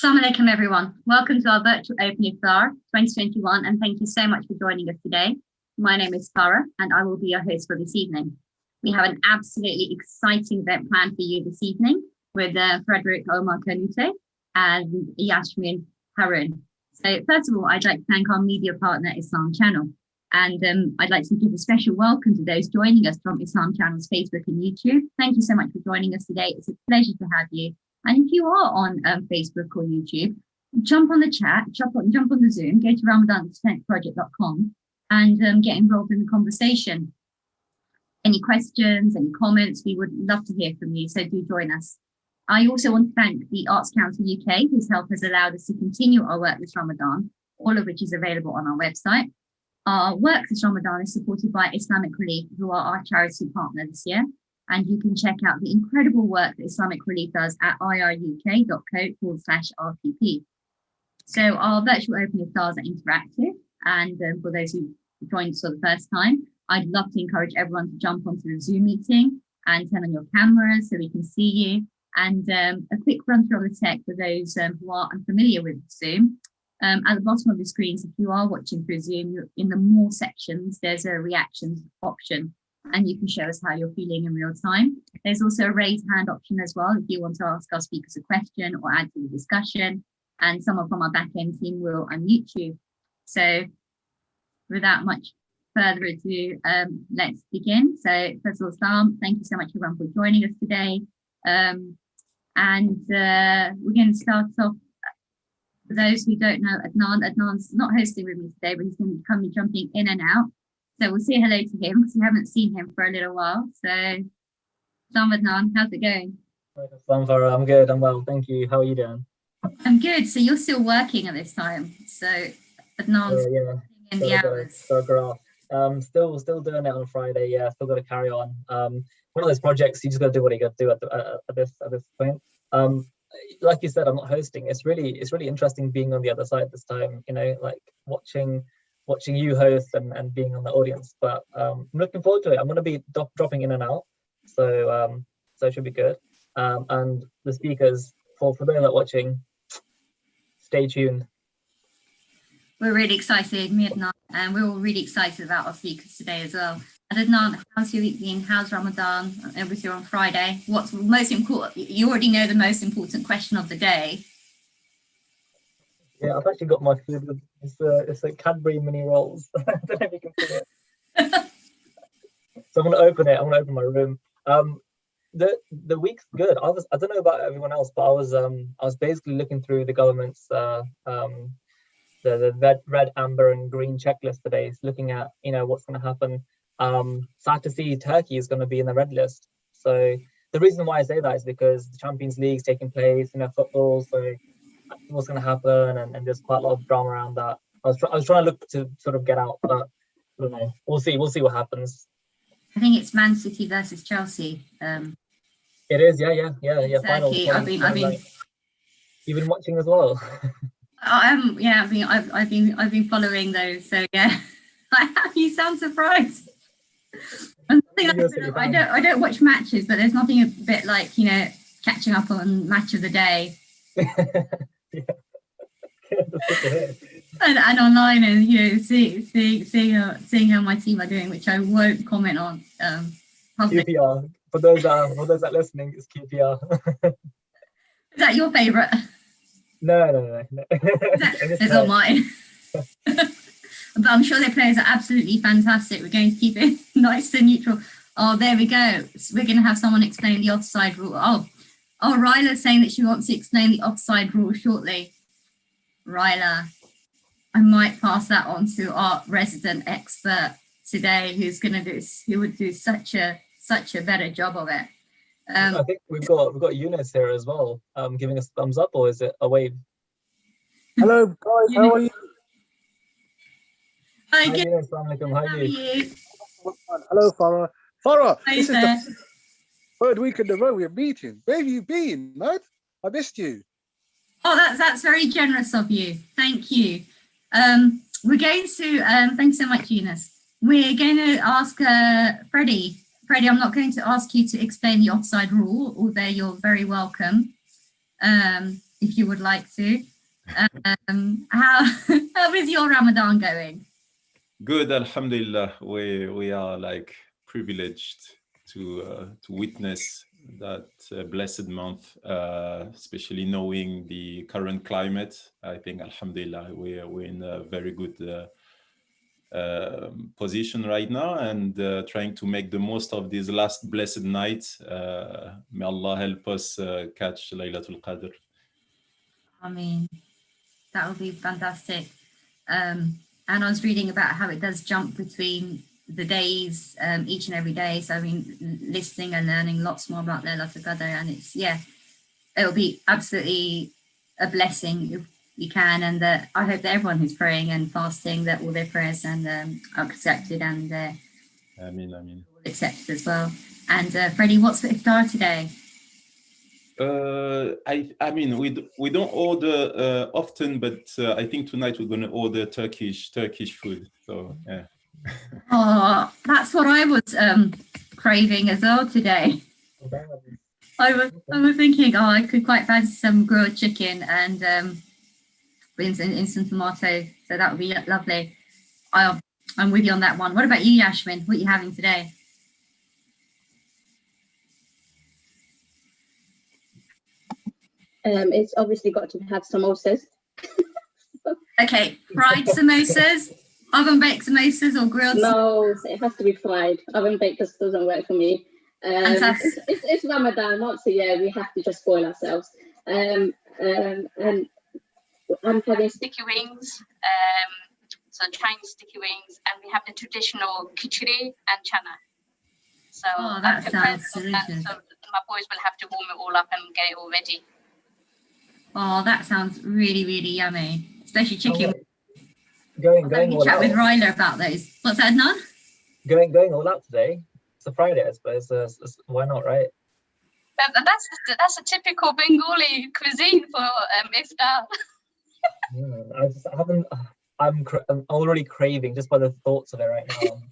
Assalamu alaikum everyone. Welcome to our virtual Open Iftar 2021 and thank you so much for joining us today. My name is Farah and I will be your host for this evening. We have an absolutely exciting event planned for you this evening with Frederick Omar Kanute and Yasmin Harun. So first of all, I'd like to thank our media partner Islam Channel, and I'd like to give a special welcome to those joining us from Islam Channel's Facebook and YouTube. Thank you so much for joining us today. It's a pleasure to have you. And if you are on Facebook or YouTube, jump on the chat, jump on the Zoom, go to ramadan.project.com and get involved in the conversation. Any questions, any comments, we would love to hear from you, so do join us. I also want to thank the Arts Council UK, whose help has allowed us to continue our work this Ramadan, all of which is available on our website. Our work this Ramadan is supported by Islamic Relief, who are our charity partner this year. And you can check out the incredible work that Islamic Relief does at iruk.co/RTP. So our virtual open iftars are interactive. And for those who joined us for the first time, I'd love to encourage everyone to jump onto the Zoom meeting and turn on your cameras so we can see you. And a quick run through of the tech for those who are unfamiliar with Zoom. At the bottom of the screens, if you are watching through Zoom, in the more sections, there's a reactions option. And you can show us how you're feeling in real time. There's also a raise hand option as well if you want to ask our speakers a question or add to the discussion, and someone from our back-end team will unmute you. So without much further ado, let's begin. So first of all, Sam, thank you so much everyone for joining us today. We're going to start off. For those who don't know, Adnan's not hosting with me today, but he's going to be jumping in and out. So we'll say hello to him because we haven't seen him for a little while. So, Sam Adnan, how's it going? I'm good, I'm well, thank you. How are you doing? I'm good. So you're still working at this time. So Adnan's in the hours. Still doing it on Friday. Yeah, still got to carry on. One of those projects you just got to do what you got to do at this point. Like you said, I'm not hosting. It's really interesting being on the other side this time. You know, like watching you host and being on the audience, but I'm looking forward to it. I'm going to be dropping in and out, so it should be good. And the speakers, for those that are watching, stay tuned. We're really excited, me and Adnan, and we're all really excited about our speakers today as well. And Adnan, how's your week been? How's Ramadan? Obviously on Friday. What's most important? You already know the most important question of the day. Yeah, I've actually got my food. It's a Cadbury mini rolls. I don't know if you can see it. So I'm gonna open it. I'm gonna open my room. The week's good. I don't know about everyone else, but I was basically looking through the government's the red, amber, and green checklist today, looking at what's gonna happen. Sad to see Turkey is gonna be in the red list. So the reason why I say that is because the Champions League's taking place, football. So what's going to happen, and there's quite a lot of drama around that. I was trying to look to sort of get out, but I don't know. We'll see what happens. I think it's Man City versus Chelsea. It is, yeah. Final. I've been. You've been watching as well. I've been following those. So yeah, you sound surprised. I don't watch matches, but there's nothing a bit like catching up on match of the day. and online, and seeing how my team are doing, which I won't comment on. QPR, for those that are listening, it's QPR. Is that your favourite? No. It's not mine. But I'm sure their players are absolutely fantastic. We're going to keep it nice and neutral. Oh, there we go. So we're going to have someone explain the offside rule. Oh, Ryla's saying that she wants to explain the offside rule shortly. Ryla, I might pass that on to our resident expert today, who would do such a better job of it. I think we've got Eunice here as well, giving us a thumbs up, or is it a wave? Hello guys, how are you? Hi, Hi Eunice, assalamu alaikum, how are you? Hello Farah. Farah, Hi this there. is the third week in a row we're meeting. Where have you been, mate? I missed you. Oh, that's very generous of you. Thank you. We're going to, thanks so much, Eunice. We're going to ask Freddie. Freddie, I'm not going to ask you to explain the offside rule, although you're very welcome, if you would like to. How is your Ramadan going? Good, alhamdulillah. We are like privileged to witness that blessed month, especially knowing the current climate. I think alhamdulillah we're in a very good position right now, and trying to make the most of these last blessed nights. May Allah help us catch Laylatul Qadr. I mean, that would be fantastic. And I was reading about how it does jump between the days, each and every day. So I mean, listening and learning lots more about Laylatul Qadr, and it's, yeah, it'll be absolutely a blessing if you can. And I hope that everyone who's praying and fasting, that all their prayers and are accepted, and Ameen. accepted as well. And Freddie, what's for Iftar today? I mean, we don't order often, but I think tonight we're going to order Turkish food. So yeah. Oh, that's what I was craving as well today. I was thinking, oh, I could quite fancy some grilled chicken and instant tomato. So that would be lovely. I'm with you on that one. What about you, Yashmin? What are you having today? It's obviously got to have samosas. Okay, fried samosas, oven baked samosas, or grilled? No, it has to be fried. Oven baked just doesn't work for me. It's Ramadan, not so yeah, we have to just spoil ourselves. And I'm having sticky wings, so Chinese sticky wings, and we have the traditional khichdi and chana. So that sounds delicious. So my boys will have to warm it all up and get it all ready. Oh, that sounds really, really yummy, especially chicken. Going all chat out. with Ryla about those. What's that, Nan? Going all out today. It's a Friday, I suppose. Why not, right? That's a typical Bengali cuisine for Iftar. I'm already craving just by the thoughts of it right now.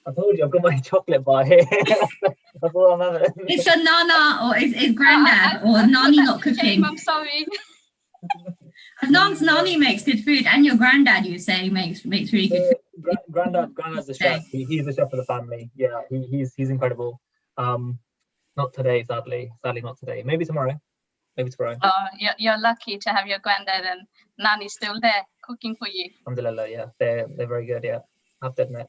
I told you I've got my chocolate bar here. That's all I'm having. It's your nana or is granddad or nani not cooking? I'm sorry. Nan's nani makes good food, and your granddad, you say, makes really good food. Granddad's the chef. He's the chef of the family. Yeah, he's incredible. Not today, sadly. Sadly, not today. Maybe tomorrow. Oh, you're lucky to have your granddad and nani still there cooking for you. Alhamdulillah, yeah, they're very good. Yeah, I have to admit.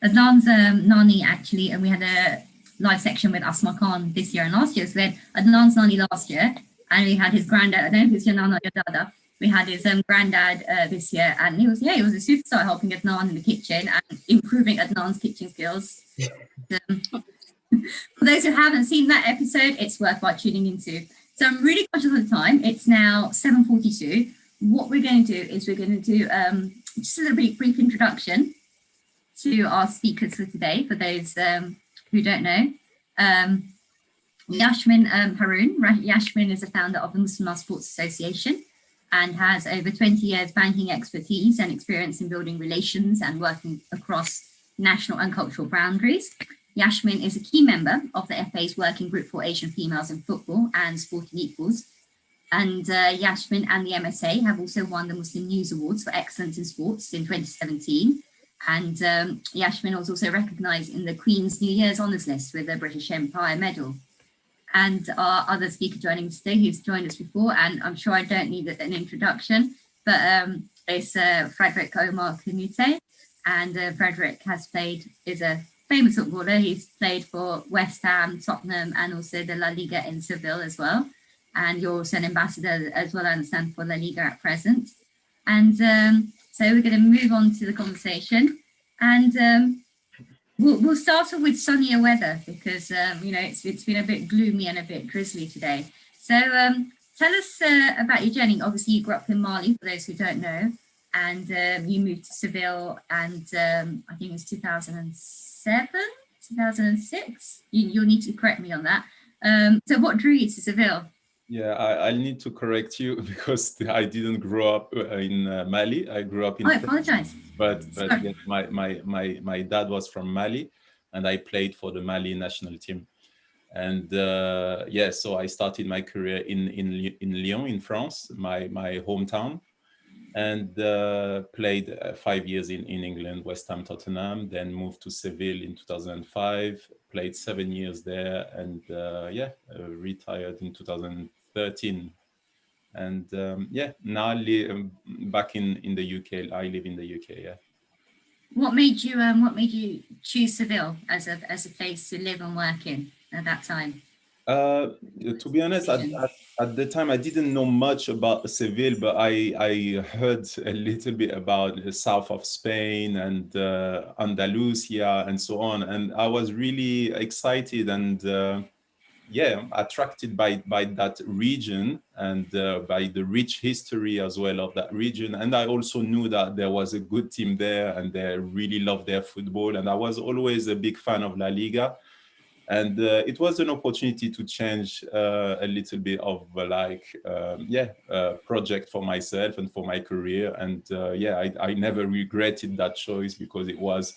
Adnan's nani, actually, and we had a live section with Asma Khan this year and last year. So we had Adnan's nani last year, and we had his granddad. I don't know if it's your nana or your dada. We had his granddad this year, and he was a superstar, helping Adnan in the kitchen and improving Adnan's kitchen skills. For those who haven't seen that episode, it's worthwhile tuning into. So I'm really conscious of the time. It's now 7:42. What we're going to do is we're going to do just a little brief introduction to our speakers for today, for those who don't know. Yashmin Haroon. Yashmin is the founder of the Muslim Sports Association and has over 20 years banking expertise and experience in building relations and working across national and cultural boundaries. Yashmin is a key member of the FA's working group for Asian females in football and Sporting Equals. And Yashmin and the MSA have also won the Muslim News Awards for Excellence in Sports in 2017. And Yashmin was also recognised in the Queen's New Year's Honours List with the British Empire Medal. And our other speaker joining us today, who's joined us before, and I'm sure I don't need an introduction, but it's Frederick Omar Canute. And Frederick is a famous footballer. He's played for West Ham, Tottenham, and also the La Liga in Seville as well. And you're also an ambassador as well, I understand, for La Liga at present. And so we're going to move on to the conversation. And We'll start off with sunnier weather because you know it's been a bit gloomy and a bit drizzly today. So tell us about your journey. Obviously, you grew up in Mali, for those who don't know, and you moved to Seville, and I think it was 2007, 2006. You'll need to correct me on that. So what drew you to Seville? Yeah, I'll need to correct you because I didn't grow up in Mali. I grew up in I apologize. But yes, my dad was from Mali, and I played for the Mali national team. And yeah, so I started my career in Lyon, in France, my hometown, and played 5 years in England, West Ham, Tottenham, then moved to Seville in 2005, played 7 years there, and yeah, retired in 2013. And yeah, now I live back in the UK. I live in the UK. Yeah. What made you choose Seville as a place to live and work in at that time? To be honest, at the time I didn't know much about Seville, but I heard a little bit about the south of Spain and Andalusia and so on, and I was really excited and yeah, attracted by that region and by the rich history as well of that region. And I also knew that there was a good team there and they really loved their football. And I was always a big fan of La Liga. And it was an opportunity to change a little bit of project for myself and for my career. And yeah, I never regretted that choice because it was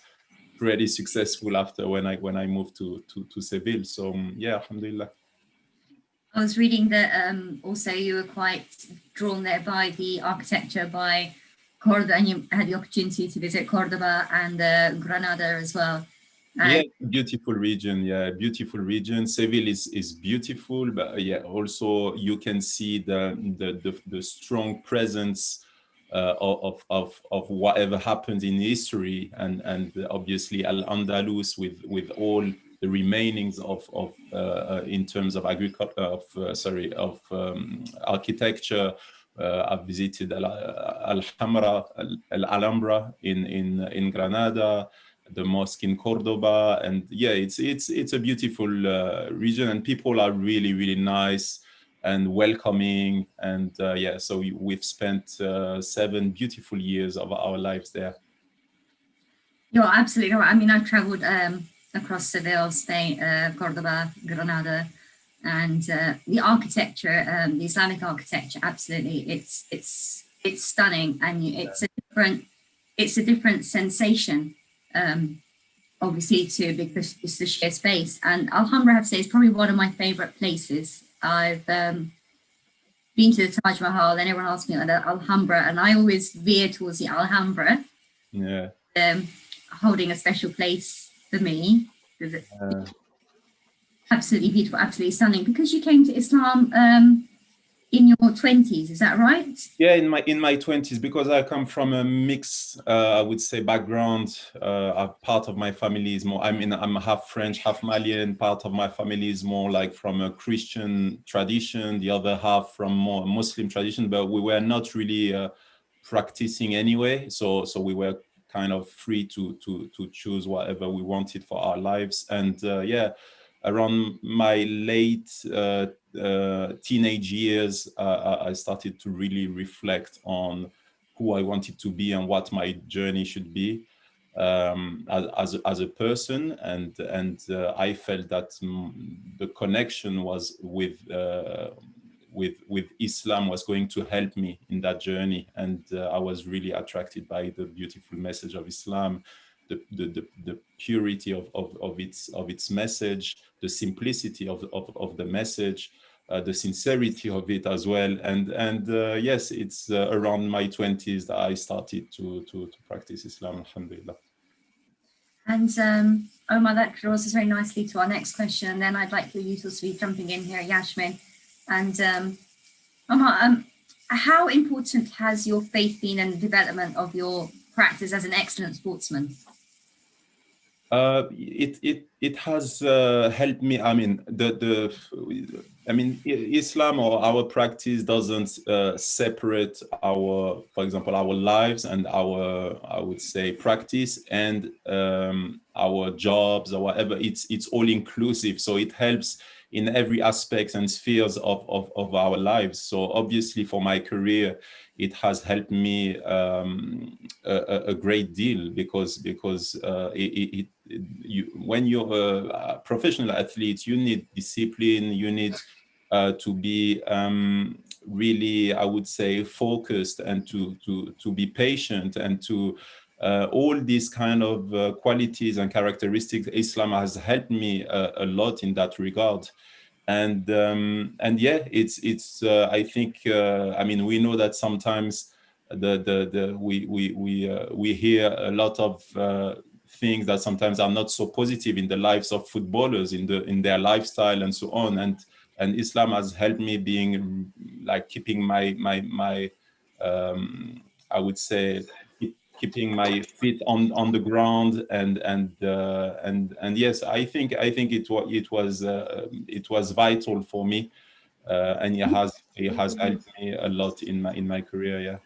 pretty successful after when I moved to Seville. So yeah, alhamdulillah. I was reading that also you were quite drawn there by the architecture by Cordoba, and you had the opportunity to visit Cordoba and Granada as well. Yeah, beautiful region. Yeah, beautiful region. Seville is beautiful, but yeah, also you can see the strong presence of whatever happened in history, and obviously Al-Andalus with all the remainings of in terms of architecture. I've visited Alhambra in Granada, the mosque in Cordoba, and yeah, it's a beautiful region, and people are really nice and welcoming, and yeah, so we've spent 7 beautiful years of our lives there. You're absolutely right. I mean, I've traveled across Seville, Spain, Cordoba, Granada, and the architecture, the Islamic architecture, absolutely, it's stunning, and it's a different sensation, obviously, too, because it's the sheer space. And Alhambra, I have to say, is probably one of my favorite places. I've been to the Taj Mahal, and everyone asks me about Alhambra, and I always veer towards the Alhambra. Yeah. Holding a special place for me because it's absolutely beautiful, absolutely stunning. Because you came to Islam in your 20s, is that right? Yeah, in my 20s, because I come from a mixed, I would say, background. Part of my family is more, I'm half French, half Malian. Part of my family is more like from a Christian tradition, the other half from more Muslim tradition, but we were not really practicing anyway. So we were kind of free to choose whatever we wanted for our lives. And yeah, around my late teenage years, I started to really reflect on who I wanted to be and what my journey should be as a person, and I felt that the connection was with Islam was going to help me in that journey, and I was really attracted by the beautiful message of Islam, the purity of its message, the simplicity of the message, the sincerity of it as well, and yes, it's around my 20s that I started to practice Islam, alhamdulillah. And Omar, that draws us very nicely to our next question, and then I'd like for you to also be jumping in here, Yasmin. And Omar, how important has your faith been in the development of your practice as an excellent sportsman? It has helped me. I mean, I mean, Islam or our practice doesn't separate our, for example, our lives and our, I would say, practice and our jobs or whatever. It's all inclusive, so it helps in every aspect and spheres of our lives. So obviously, for my career, it has helped me a great deal because when you're a professional athlete, you need discipline, you need to be really, I would say, focused, and to be patient, and to all these kind of qualities and characteristics. Islam has helped me a lot in that regard. And yeah, it's I think I mean, we know that sometimes we hear a lot of things that sometimes are not so positive in the lives of footballers, in their lifestyle and so on, and Islam has helped me being like keeping my I would say keeping my feet on the ground, and yes, I think it was vital for me, and it has helped me a lot in my career. Yeah.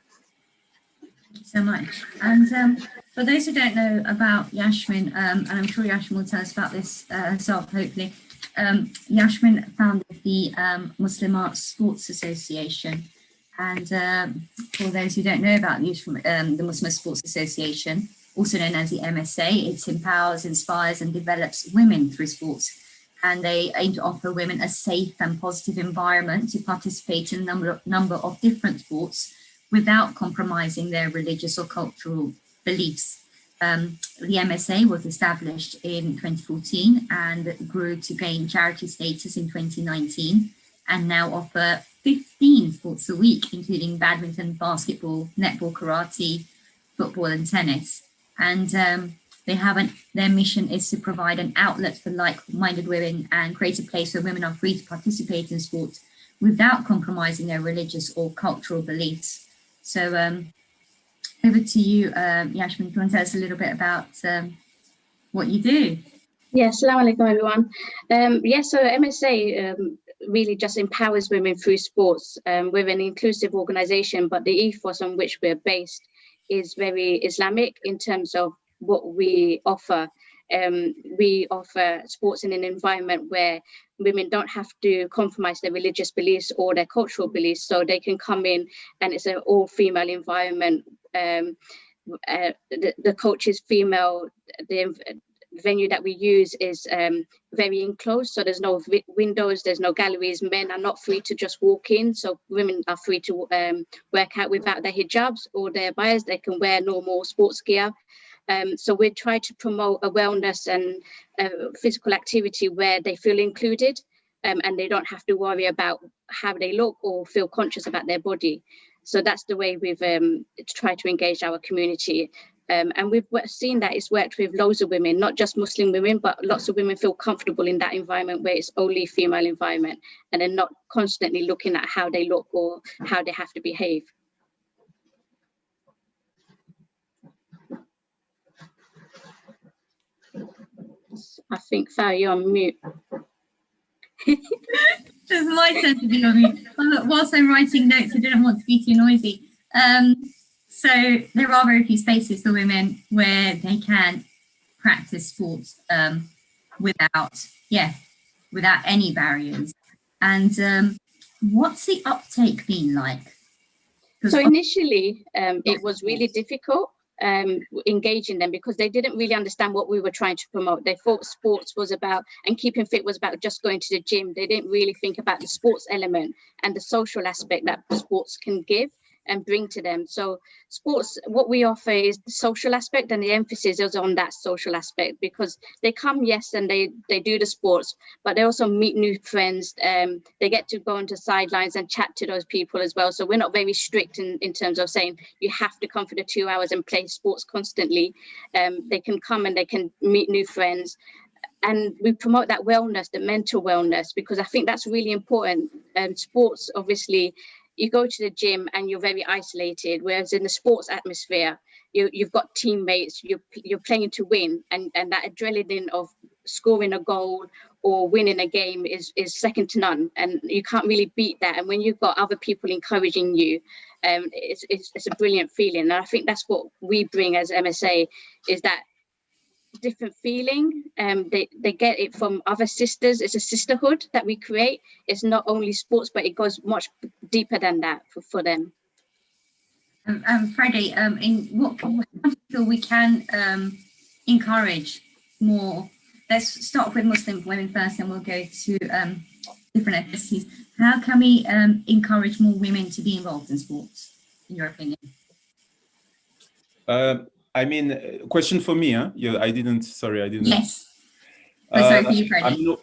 Thank you so much. And for those who don't know about Yasmin, and I'm sure Yasmin will tell us about this herself, hopefully, Yasmin founded the Muslim Arts Sports Association. And for those who don't know about the Muslim Sports Association, also known as the MSA, it empowers, inspires and develops women through sports. And they aim to offer women a safe and positive environment to participate in a number of different sports without compromising their religious or cultural beliefs. The MSA was established in 2014 and grew to gain charity status in 2019, and now offer 15 sports a week, including badminton, basketball, netball, karate, football and tennis. And their mission is to provide an outlet for like-minded women and create a place where women are free to participate in sport without compromising their religious or cultural beliefs. So over to you, Yasmin. Can you tell us a little bit about what you do? Yes, assalamu alaikum everyone. So MSA really just empowers women through sports. We're an inclusive organization, but the ethos on which we're based is very Islamic in terms of what we offer. We offer sports in an environment where women don't have to compromise their religious beliefs or their cultural beliefs, so they can come in and it's an all-female environment. The coach is female. The venue that we use is very enclosed, so there's no windows, there's no galleries. Men are not free to just walk in, so women are free to work out without their hijabs or their bias. They can wear normal sports gear. So we try to promote a wellness and physical activity where they feel included, and they don't have to worry about how they look or feel conscious about their body. So that's the way we've tried to engage our community. And we've seen that it's worked with loads of women, not just Muslim women, but lots of women feel comfortable in that environment where it's only female environment, and they're not constantly looking at how they look or how they have to behave. I think, Farah, you're on mute. It's my turn to be on mute. Whilst I'm writing notes, I didn't want to be too noisy. So there are very few spaces for women where they can practice sports without any barriers. And what's the uptake been like? So initially, it was really difficult engaging them because they didn't really understand what we were trying to promote. They thought sports was about, and keeping fit was about just going to the gym. They didn't really think about the sports element and the social aspect that sports can give and bring to them. So sports, what we offer is the social aspect, and the emphasis is on that social aspect, because they come, yes, and they do the sports, but they also meet new friends. They get to go onto sidelines and chat to those people as well. So we're not very strict in terms of saying you have to come for the 2 hours and play sports constantly. They can come and they can meet new friends. And we promote that wellness, the mental wellness, because I think that's really important. Sports, obviously, you go to the gym and you're very isolated, whereas in the sports atmosphere, you've got teammates, you're playing to win, and that adrenaline of scoring a goal or winning a game is second to none, and you can't really beat that. And when you've got other people encouraging you, it's a brilliant feeling. And I think that's what we bring as MSA, is that different feeling. They get it from other sisters. It's a sisterhood that we create. It's not only sports, but it goes much deeper than that for them. Freddie, in what do you feel we can encourage more? Let's start with Muslim women first, and we'll go to different ethnicities. How can we encourage more women to be involved in sports, in your opinion? I mean, question for me, huh? Yeah, I didn't. Yes. Sorry for you, Freddie. I mean,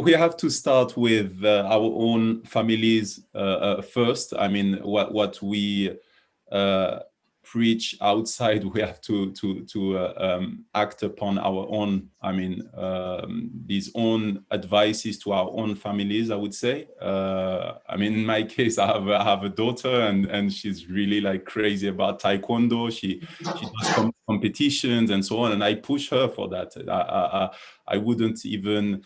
we have to start with our own families first. I mean, what we preach outside, we have to act upon our own. I mean, these own advices to our own families, I would say. I mean, in my case, I have a daughter, and she's really like crazy about taekwondo. She does competitions and so on, and I push her for that. I wouldn't even.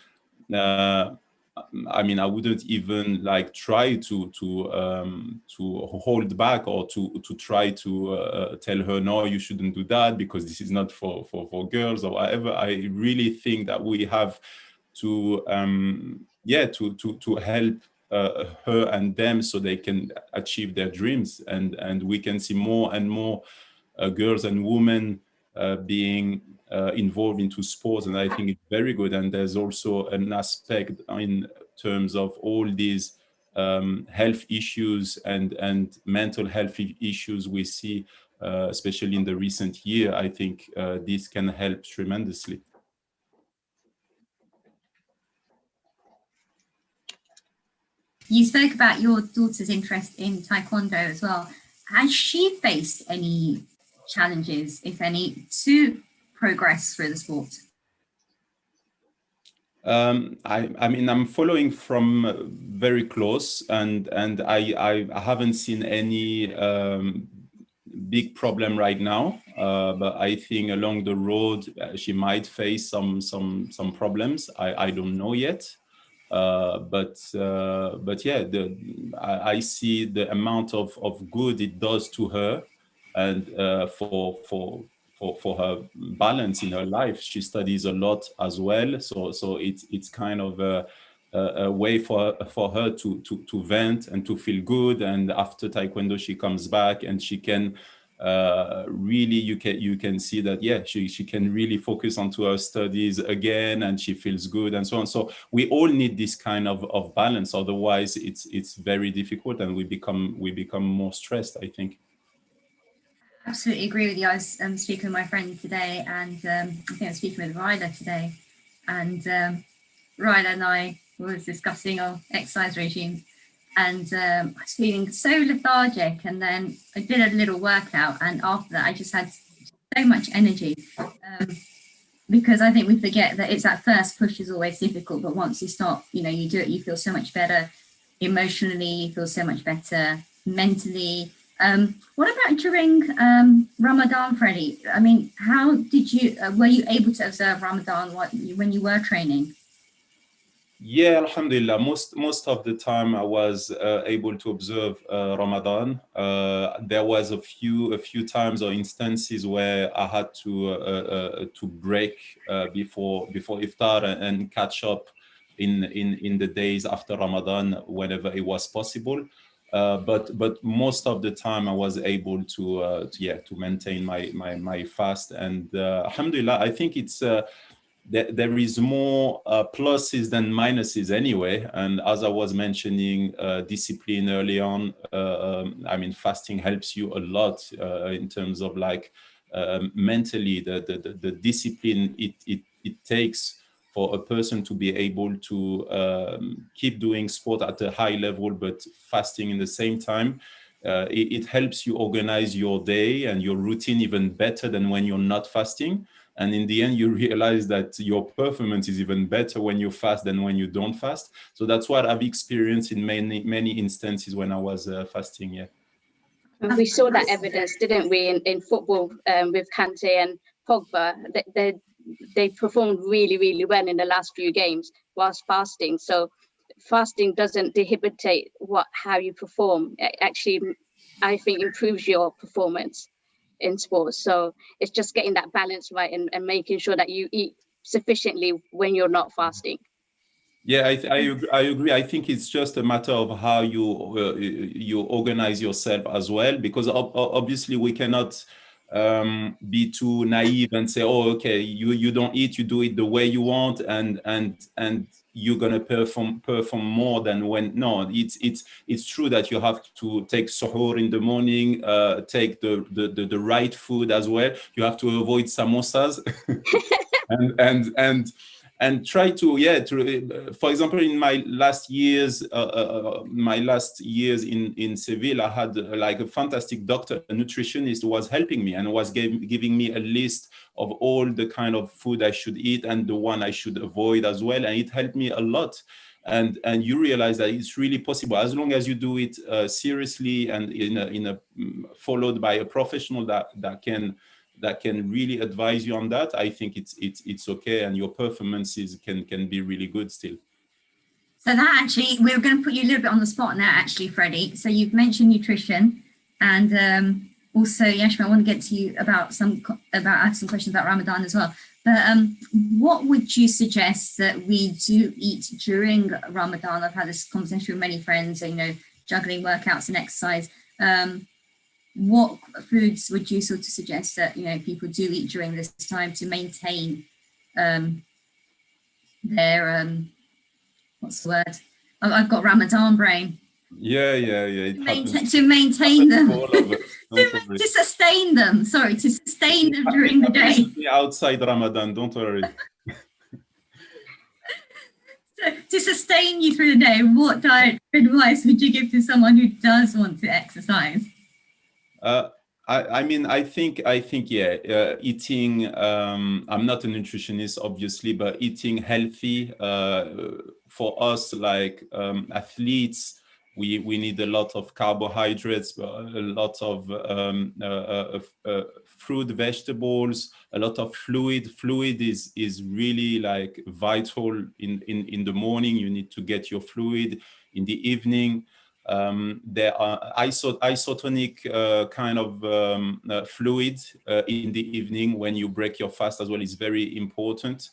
I mean, I wouldn't even like try to hold back, or to try to tell her, no, you shouldn't do that because this is not for girls or whatever. I really think that we have to to help her and them so they can achieve their dreams, and we can see more and more girls and women being involved into sports, and I think it's very good. And there's also an aspect in terms of all these health issues and mental health issues we see, especially in the recent year. I think this can help tremendously. You spoke about your daughter's interest in taekwondo as well. Has she faced any challenges, if any, to progress through the sport? I mean, I'm following from very close, and I haven't seen any big problem right now. But I think along the road she might face some problems. I don't know yet. But yeah, I see the amount of good it does to her, and for her balance in her life. She studies a lot as well, so it's kind of a way for her to vent and to feel good. And after taekwondo, she comes back and she can really, you can see that, yeah, she can really focus onto her studies again, and she feels good and so on. So we all need this kind of balance, otherwise it's very difficult, and we become more stressed, I think. Absolutely agree with you. I was speaking with my friend today, and I think I was speaking with Ryder today, and Ryder and I was discussing our exercise regime, and I was feeling so lethargic, and then I did a little workout, and after that I just had so much energy, because I think we forget that it's that first push is always difficult, but once you start, you do it, you feel so much better emotionally, you feel so much better mentally. What about during Ramadan, Freddie? I mean, how did you, were you able to observe Ramadan when you were training? Yeah, alhamdulillah. Most of the time I was able to observe Ramadan. There was a few times or instances where I had to break before Iftar and catch up in the days after Ramadan whenever it was possible. But most of the time I was able to maintain my fast, and alhamdulillah, I think it's there is more pluses than minuses anyway. And as I was mentioning, discipline early on, I mean, fasting helps you a lot in terms of like mentally the discipline it takes for a person to be able to keep doing sport at a high level, but fasting in the same time. It helps you organize your day and your routine even better than when you're not fasting. And in the end, you realize that your performance is even better when you fast than when you don't fast. So that's what I've experienced in many instances when I was fasting, yeah. And we saw that evidence, didn't we, in football with Kante and Pogba. They performed really, really well in the last few games. whilst fasting. So fasting doesn't debilitate how you perform. It actually, I think, improves your performance in sports. So it's just getting that balance right and making sure that you eat sufficiently when you're not fasting. Yeah, I agree. I think it's just a matter of how you organize yourself as well, because obviously we cannot be too naive and say, oh, okay, you don't eat, you do it the way you want, and you're gonna perform more than when. No, it's true that you have to take suhoor in the morning, take the right food as well. You have to avoid samosas, and try to, for example, in my last years in Seville, I had like a fantastic doctor, a nutritionist, who was helping me and was giving me a list of all the kind of food I should eat and the one I should avoid as well, and it helped me a lot. And you realize that it's really possible, as long as you do it seriously and in a followed by a professional that can really advise you on that. I think it's okay, and your performances can be really good still. So that actually, we're going to put you a little bit on the spot now, actually, Freddie. So you've mentioned nutrition, and also, Yashmin, I want to get to you about ask some questions about Ramadan as well. But what would you suggest that we do eat during Ramadan? I've had this conversation with many friends, juggling workouts and exercise. What foods would you sort of suggest that people do eat during this time to maintain their what's the word? I've got Ramadan brain. Yeah. To maintain them. To sustain them. Sorry, to sustain them during the day. Outside Ramadan, don't worry. So, to sustain you through the day, what diet advice would you give to someone who does want to exercise? I think eating, I'm not a nutritionist obviously, but eating healthy, for us, like athletes, we need a lot of carbohydrates, a lot of fruit, vegetables, a lot of fluid. Fluid is really like vital in the morning. You need to get your fluid. In the evening, there are isotonic kind of fluid in the evening when you break your fast as well is very important.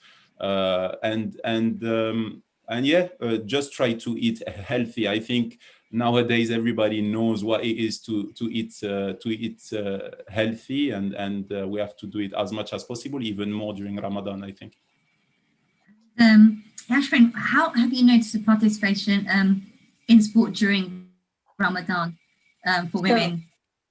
Just try to eat healthy. I think nowadays everybody knows what it is to eat healthy, and we have to do it as much as possible, even more during Ramadan, I think. Yashmin, how have you noticed the participation in sport during Ramadan for women?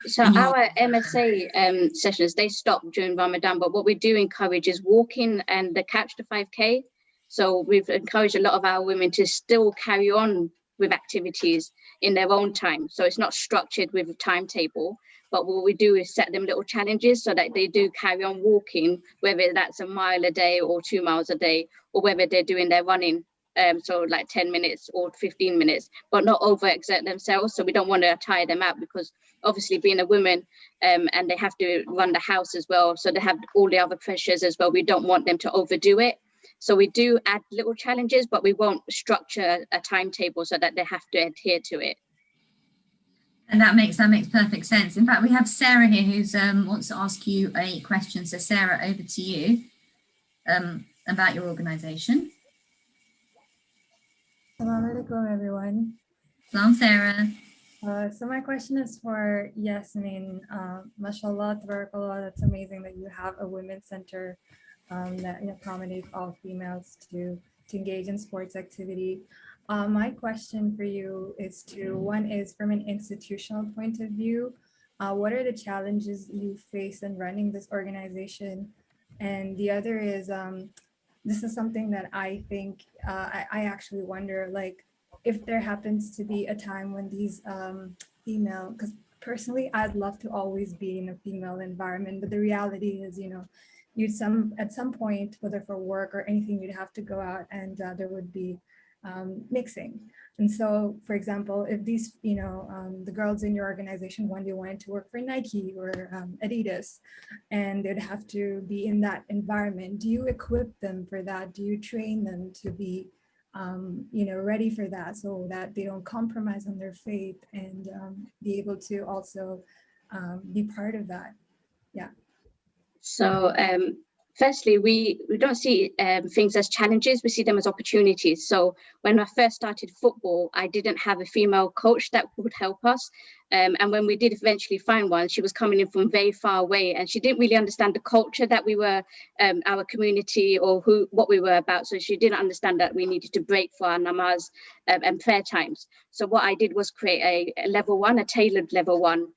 So our MSA sessions, they stop during Ramadan, but what we do encourage is walking and the Catch the 5K. So we've encouraged a lot of our women to still carry on with activities in their own time. So it's not structured with a timetable, but what we do is set them little challenges so that they do carry on walking, whether that's a mile a day or 2 miles a day, or whether they're doing their running. So like 10 minutes or 15 minutes, but not overexert themselves. So we don't want to tire them out, because obviously being a woman and they have to run the house as well. So they have all the other pressures as well. We don't want them to overdo it. So we do add little challenges, but we won't structure a timetable so that they have to adhere to it. And that makes perfect sense. In fact, we have Sarah here who's wants to ask you a question. So Sarah, over to you about your organisation. Assalamu alaikum, everyone. Salam, Sarah. So my question is for Yasmin. Mashallah, tabarakallah, that's amazing that you have a women's center that accommodates all females to engage in sports activity. My question for you is one is from an institutional point of view, what are the challenges you face in running this organization? And the other is, this is something that I think, I actually wonder, like, if there happens to be a time when these female, because personally, I'd love to always be in a female environment, but the reality is, at some point, whether for work or anything, you'd have to go out and there would be mixing. And so, for example, if these, the girls in your organization one day wanted to work for Nike or Adidas, and they'd have to be in that environment, do you equip them for that? Do you train them to be ready for that, so that they don't compromise on their faith and be able to also be part of that. Yeah. So firstly, we don't see things as challenges, we see them as opportunities. So when I first started football, I didn't have a female coach that would help us. And when we did eventually find one, she was coming in from very far away, and she didn't really understand the culture that we were, our community, or what we were about. So she didn't understand that we needed to break for our namaz and prayer times. So what I did was create a level 1, a tailored level 1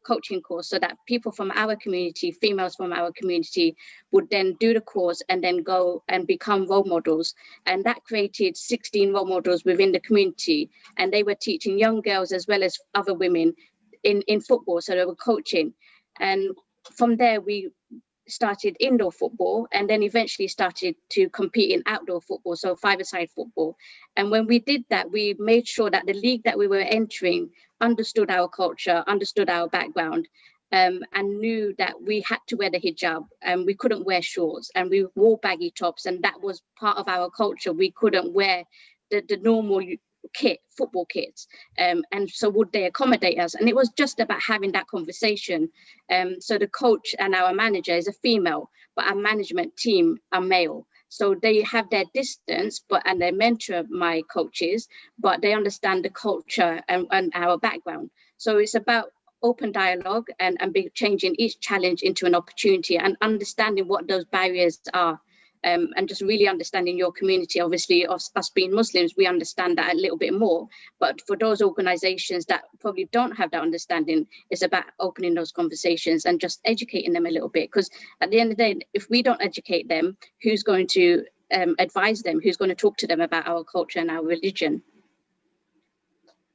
coaching course, so that people from our community, females from our community, would then do the course and then go and become role models. And that created 16 role models within the community, and they were teaching young girls as well as other women in football, so they were coaching. And from there we started indoor football, and then eventually started to compete in outdoor football, so five-a-side football. And when we did that, we made sure that the league that we were entering understood our culture, understood our background, and knew that we had to wear the hijab, and we couldn't wear shorts, and we wore baggy tops, and that was part of our culture. We couldn't wear the normal football kits, and so would they accommodate us? And it was just about having that conversation. So the coach and our manager is a female, but our management team are male, so they have their distance, and they mentor my coaches, but they understand the culture and our background. So it's about open dialogue and changing each challenge into an opportunity, and understanding what those barriers are. And just really understanding your community. Obviously, us being Muslims, we understand that a little bit more, but for those organizations that probably don't have that understanding, it's about opening those conversations and just educating them a little bit, because at the end of the day, if we don't educate them, who's going to advise them, who's going to talk to them about our culture and our religion?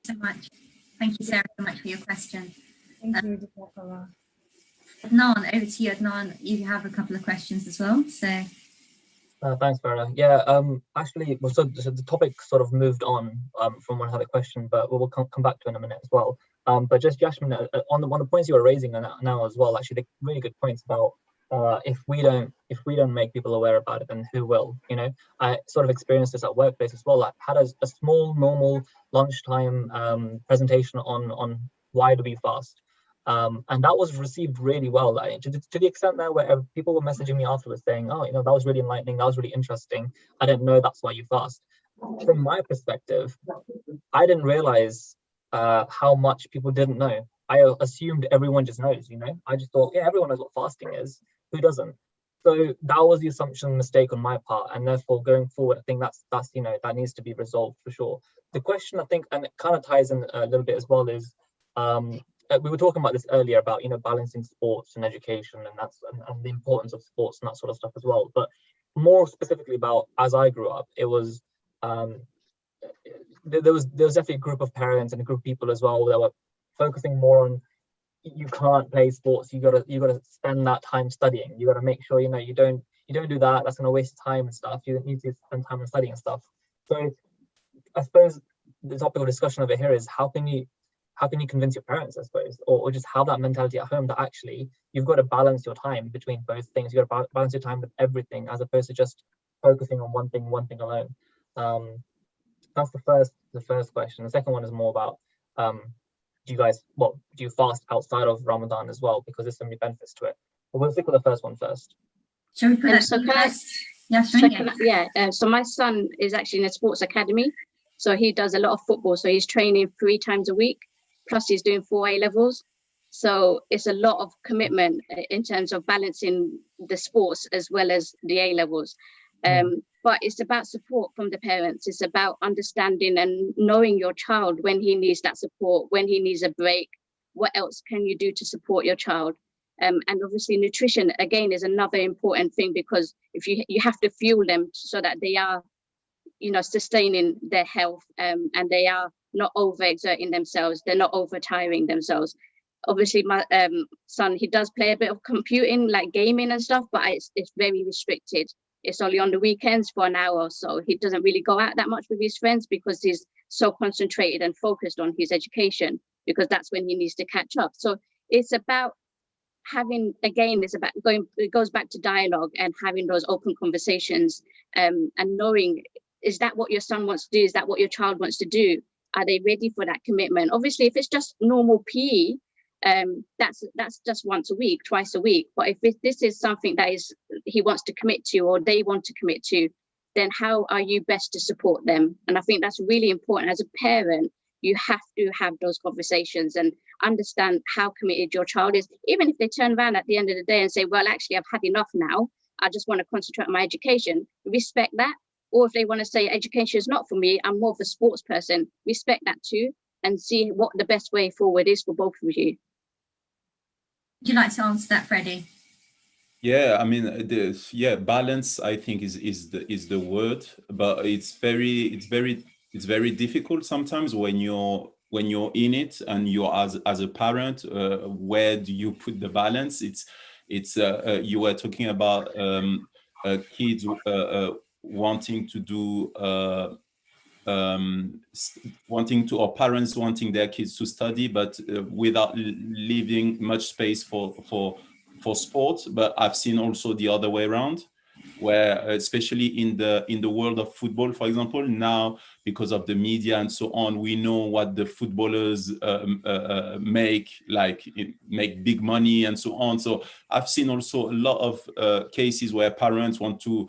So much. Thank you, Sarah, so much for your question. Thank you, Jazakallah. Adnan, over to you. Adnan, you have a couple of questions as well, so. Thanks, Farah. Yeah, actually, so the topic sort of moved on from one other question, but we'll come back to it in a minute as well. But just Yasmin, on the points you were raising now as well, actually, they're really good points about if we don't make people aware about it, then who will? You know, I sort of experienced this at workplace as well. I had a small, normal lunchtime presentation on why do we fast. And that was received really well, to the extent that where people were messaging me afterwards saying, oh, that was really enlightening, that was really interesting, I didn't know that's why you fast. From my perspective, I didn't realize how much people didn't know. I assumed everyone just knows, I just thought, yeah, everyone knows what fasting is, who doesn't? So that was the assumption mistake on my part, and therefore going forward, I think that's that needs to be resolved for sure. The question, I think, and it kind of ties in a little bit as well, is we were talking about this earlier about balancing sports and education, and the importance of sports and that sort of stuff as well. But more specifically about as I grew up, it was there was definitely a group of parents and a group of people as well that were focusing more on, you can't play sports, you gotta spend that time studying, you gotta make sure you don't do that, that's gonna waste time and stuff, you need to spend time on studying and stuff. So I suppose the topic of discussion over here is how can you convince your parents, I suppose, or just have that mentality at home that actually you've got to balance your time between both things. You've got to balance your time with everything as opposed to just focusing on one thing alone. That's the first question. The second one is more about do you fast outside of Ramadan as well, because there's so many benefits to it. But we'll stick with the first one first. Shall we put that first? Yes, so my son is actually in a sports academy, so he does a lot of football, so he's training 3 times a week. Plus he's doing 4 A levels. So it's a lot of commitment in terms of balancing the sports as well as the A levels. But it's about support from the parents. It's about understanding and knowing your child when he needs that support, when he needs a break, what else can you do to support your child? And obviously nutrition, again, is another important thing, because if you have to fuel them so that they are, sustaining their health, and they are not overexerting themselves, they're not over tiring themselves. Obviously my son, he does play a bit of computing, like gaming and stuff, but it's very restricted. It's only on the weekends for an hour or so. He doesn't really go out that much with his friends because he's so concentrated and focused on his education, because that's when he needs to catch up. So it's about having, again, it goes back to dialogue and having those open conversations, and knowing is that what your son wants to do? Is that what your child wants to do? Are they ready for that commitment? Obviously, if it's just normal PE, that's just once a week, twice a week. But if this is something that he wants to commit to, or they want to commit to, then how are you best to support them? And I think that's really important. As a parent, you have to have those conversations and understand how committed your child is. Even if they turn around at the end of the day and say, well, actually, I've had enough now, I just want to concentrate on my education, respect that. Or if they want to say education is not for me, I'm more of a sports person, respect that too, and see what the best way forward is for both of you. Would you like to answer that, Freddie? Yeah, I mean, balance, I think is the word, but it's very difficult sometimes when you're in it and you're as a parent. Where do you put the balance? It's you were talking about kids wanting to do or parents wanting their kids to study, but without leaving much space for sports. But I've seen also the other way around, where especially in the world of football, for example, now because of the media and so on, we know what the footballers make big money and so on. So I've seen also a lot of cases where parents want to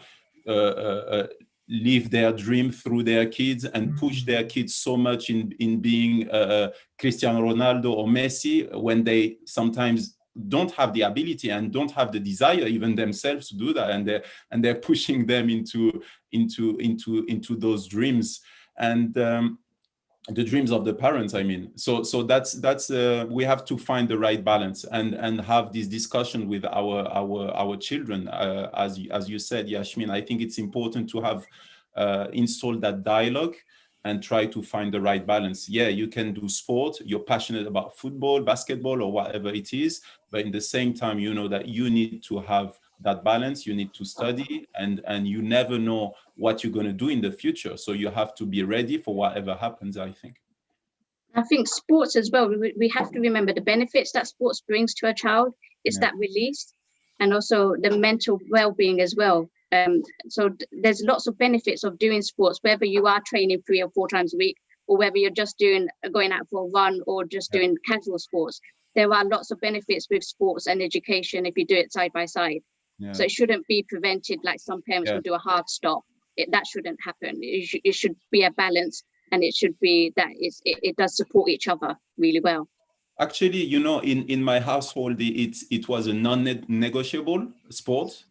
live their dream through their kids and push their kids so much in being Cristiano Ronaldo or Messi, when they sometimes don't have the ability and don't have the desire even themselves to do that, and they're pushing them into those dreams and the dreams of the parents, I mean. So that's we have to find the right balance and have this discussion with our children. As you said, Yasmin, I think it's important to have installed that dialogue and try to find the right balance. Yeah, you can do sport, you're passionate about football, basketball, or whatever it is, but in the same time, you know that you need to have that balance, you need to study, and you never know what you're going to do in the future. So you have to be ready for whatever happens, I think. I think sports as well, we have to remember the benefits that sports brings to a child. It's that release, and also the mental well-being as well. So there's lots of benefits of doing sports, whether you are training 3 or 4 times a week, or whether you're just going out for a run or just doing casual sports. There are lots of benefits with sports and education if you do it side by side. Yeah. So it shouldn't be prevented like some parents will do a hard stop. That shouldn't happen. It should be a balance, and it should be that it does support each other really well. Actually, you know, in my household, it was a non-negotiable sport.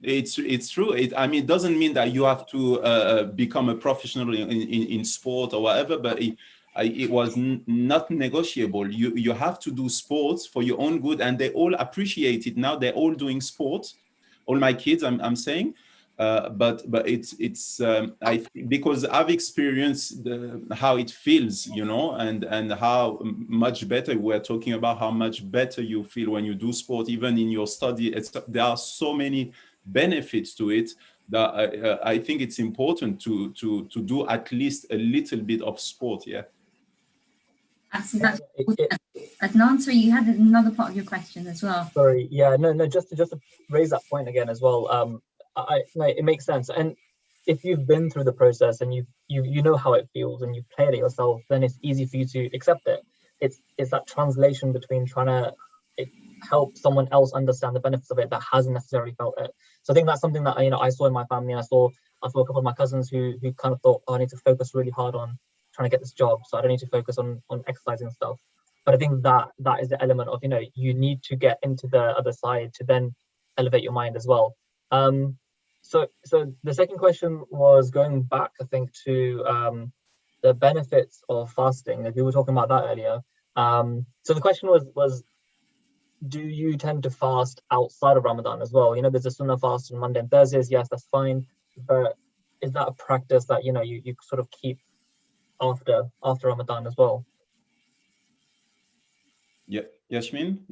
It's true. I mean, it doesn't mean that you have to become a professional in sport or whatever, but it was not negotiable. You have to do sports for your own good, and they all appreciate it now. They're all doing sports. All my kids, I'm saying, but it's because I've experienced how it feels, you know, and how much better we're talking about how much better you feel when you do sport, even in your study. There are so many benefits to it that I think it's important to do at least a little bit of sport. Yeah. Absolutely. As an answer, you had another part of your question as well. Sorry, yeah, no, just to raise that point again as well. It makes sense, and if you've been through the process and you know how it feels and you've played it yourself, then it's easy for you to accept it. It's that translation between trying to help someone else understand the benefits of it that hasn't necessarily felt it. So I think that's something that I saw in my family, and I saw a couple of my cousins who kind of thought, oh, I need to focus really hard on trying to get this job, so I don't need to focus on exercising and stuff. But I think that is the element of, you need to get into the other side to then elevate your mind as well. So the second question was going back, I think, to the benefits of fasting. Like we were talking about that earlier. So the question was, do you tend to fast outside of Ramadan as well? There's a Sunnah fast on Monday and Thursdays. Yes, that's fine. But is that a practice that, you sort of keep after Ramadan as well? Yeah, Yasmin,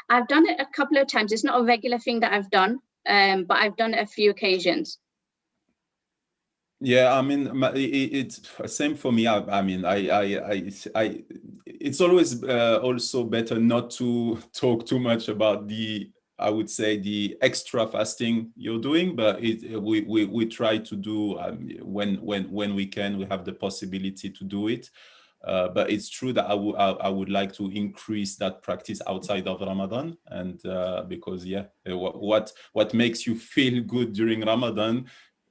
I've done it a couple of times. It's not a regular thing that I've done, but I've done it a few occasions. Yeah, I mean, it's same for me. I mean, it's always also better not to talk too much about the I would say, the extra fasting you're doing, but we try to do when we can, we have the possibility to do it. But it's true that I would like to increase that practice outside of Ramadan, and because what makes you feel good during Ramadan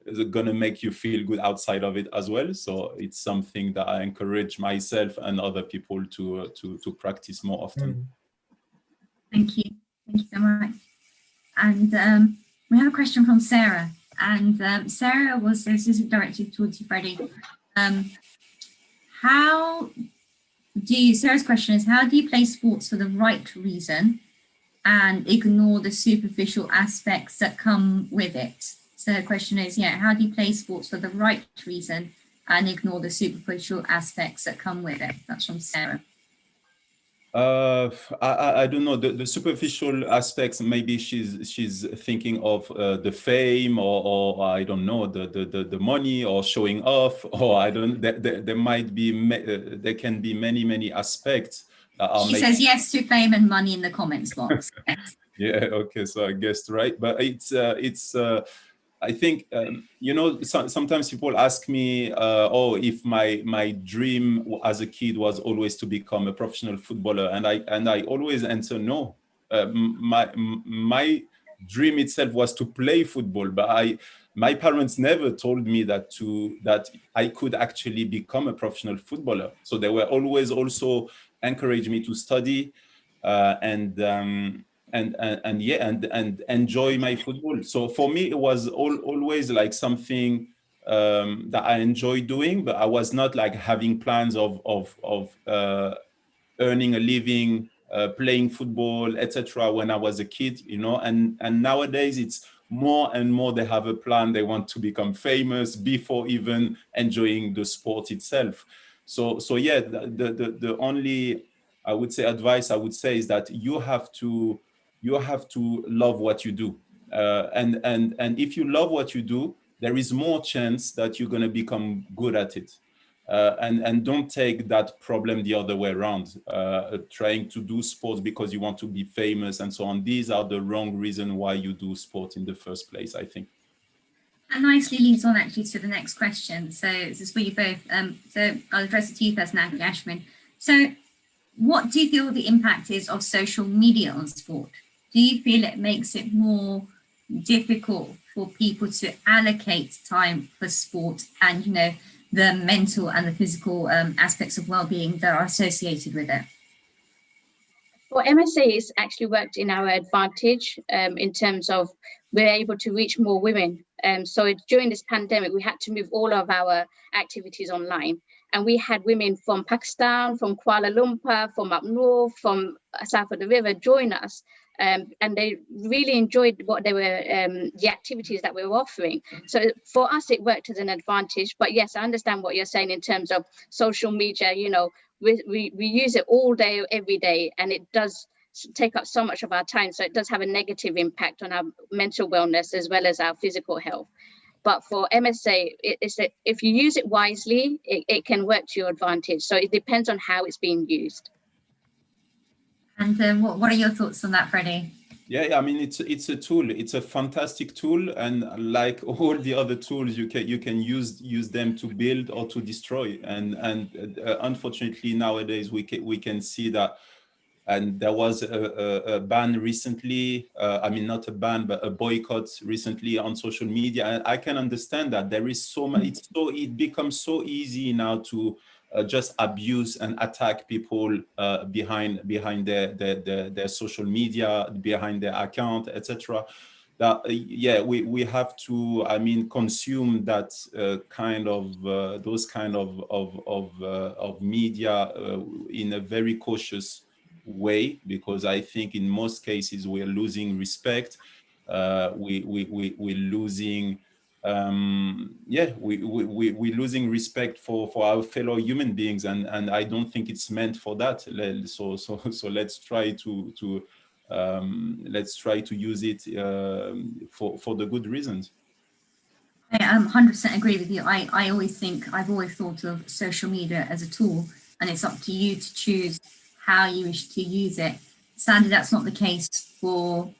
is gonna make you feel good outside of it as well. So it's something that I encourage myself and other people to practice more often. Thank you so much. And we have a question from Sarah, and Sarah was, this is directed towards you, Freddie. Sarah's question is, how do you play sports for the right reason and ignore the superficial aspects that come with it? So the question is, how do you play sports for the right reason and ignore the superficial aspects that come with it? That's from Sarah. I don't know, the superficial aspects, maybe she's thinking of the fame or I don't know, the money or showing off, or I don't, there might be, there can be many aspects. She says yes to fame and money in the comments box. Yeah, okay, so I guessed right, but it's I think, you know, sometimes people ask me, if my dream as a kid was always to become a professional footballer, and I always answer no. My dream itself was to play football, but my parents never told me that I could actually become a professional footballer. So they were always also encourage me to study and enjoy my football. So for me, it was always like something that I enjoy doing, but I was not like having plans of earning a living, playing football, etc. when I was a kid, you know. And nowadays it's more and more they have a plan. They want to become famous before even enjoying the sport itself. So yeah, the only, I would say, advice I would say is that you have to love what you do, and if you love what you do, there is more chance that you're going to become good at it, and don't take that problem the other way around, trying to do sports because you want to be famous and so on. These are the wrong reason why you do sport in the first place, I think. That nicely leads on actually to the next question. So this is for you both. So I'll address it to you first, Natalie Ashman. So what do you feel the impact is of social media on sport? Do you feel it makes it more difficult for people to allocate time for sport and, you know, the mental and the physical aspects of well-being that are associated with it? Well, MSA has actually worked in our advantage in terms of we're able to reach more women. So during this pandemic, we had to move all of our activities online. And we had women from Pakistan, from Kuala Lumpur, from up north, from south of the river join us. And they really enjoyed what they were, the activities that we were offering. So for us, it worked as an advantage. But yes, I understand what you're saying in terms of social media. You know, we use it all day, every day, and it does take up so much of our time. So it does have a negative impact on our mental wellness as well as our physical health. But for MSA, if you use it wisely, it can work to your advantage. So it depends on how it's being used. And what are your thoughts on that, Freddie? Yeah, I mean, it's a tool. It's a fantastic tool, and like all the other tools, you can use them to build or to destroy. And unfortunately, nowadays we can see that. And there was a ban recently. I mean, not a ban, but a boycott recently on social media. And I can understand that there is so much. It becomes so easy now to just abuse and attack people behind their social media, behind their account, etc. That yeah, we have to, I mean, consume that kind of those kind of media in a very cautious way, because I think in most cases we're losing respect. We're losing. We're losing respect for our fellow human beings, and I don't think it's meant for that. So let's try to use it for the good reasons. I 100% agree with you. I've always thought of social media as a tool, and it's up to you to choose how you wish to use it. Sadly, that's not the case for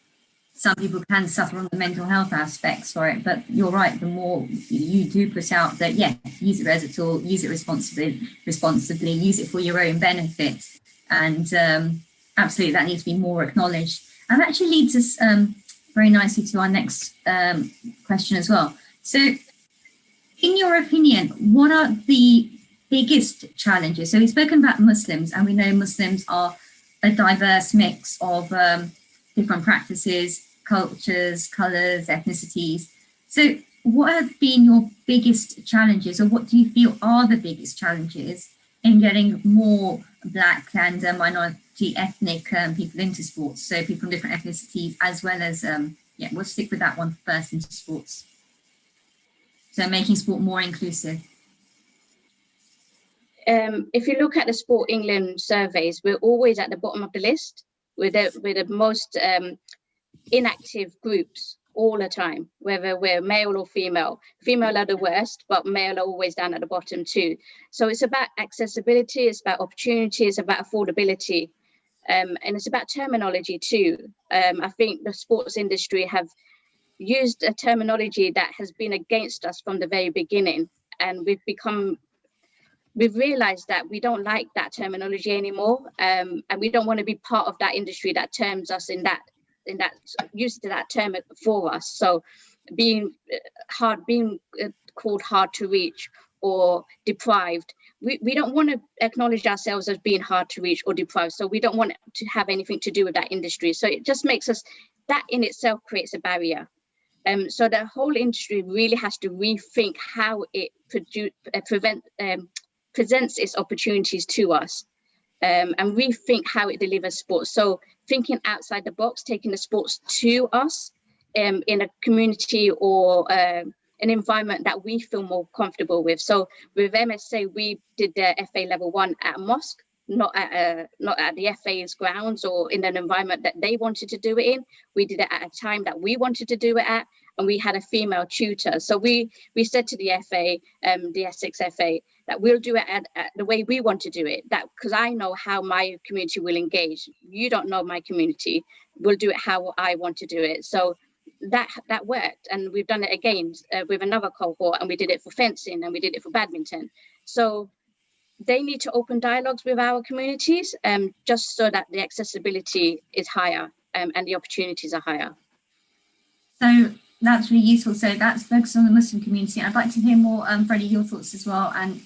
some people can suffer on the mental health aspects for it, but you're right, the more you do put out that, yeah, use it as a tool, use it responsibly, use it for your own benefit. And absolutely, that needs to be more acknowledged. And that actually leads us very nicely to our next question as well. So in your opinion, what are the biggest challenges? So we've spoken about Muslims, and we know Muslims are a diverse mix of different practices, cultures, colours, ethnicities. So what have been your biggest challenges, or what do you feel are the biggest challenges in getting more Black and minority ethnic people into sports? So people from different ethnicities, as well as, yeah, we'll stick with that one first, into sports. So making sport more inclusive. If you look at the Sport England surveys, we're always at the bottom of the list with the most inactive groups all the time, whether we're male or female. Female are the worst, but male are always down at the bottom too. So it's about accessibility, it's about opportunity, it's about affordability, and it's about terminology too. I think the sports industry have used a terminology that has been against us from the very beginning, and we've realized that we don't like that terminology anymore, and we don't want to be part of that industry that terms us in that used that term for us. So being called hard to reach or deprived, we don't want to acknowledge ourselves as being hard to reach or deprived. So we don't want to have anything to do with that industry. So it just makes us, that in itself creates a barrier. So the whole industry really has to rethink how it presents its opportunities to us, and rethink how it delivers sports. So thinking outside the box, taking the sports to us in a community or an environment that we feel more comfortable with. So with MSA, we did the FA level 1 at a mosque, not at the FA's grounds or in an environment that they wanted to do it in. We did it at a time that we wanted to do it at, and we had a female tutor. So we said to the FA, the Essex FA, that we'll do it at the way we want to do it, that because I know how my community will engage. You don't know my community. We'll do it how I want to do it. So that worked, and we've done it again with another cohort, and we did it for fencing, and we did it for badminton. So they need to open dialogues with our communities, just so that the accessibility is higher, and the opportunities are higher. So that's really useful. So that's focused on the Muslim community. I'd like to hear more, Freddie, your thoughts as well, and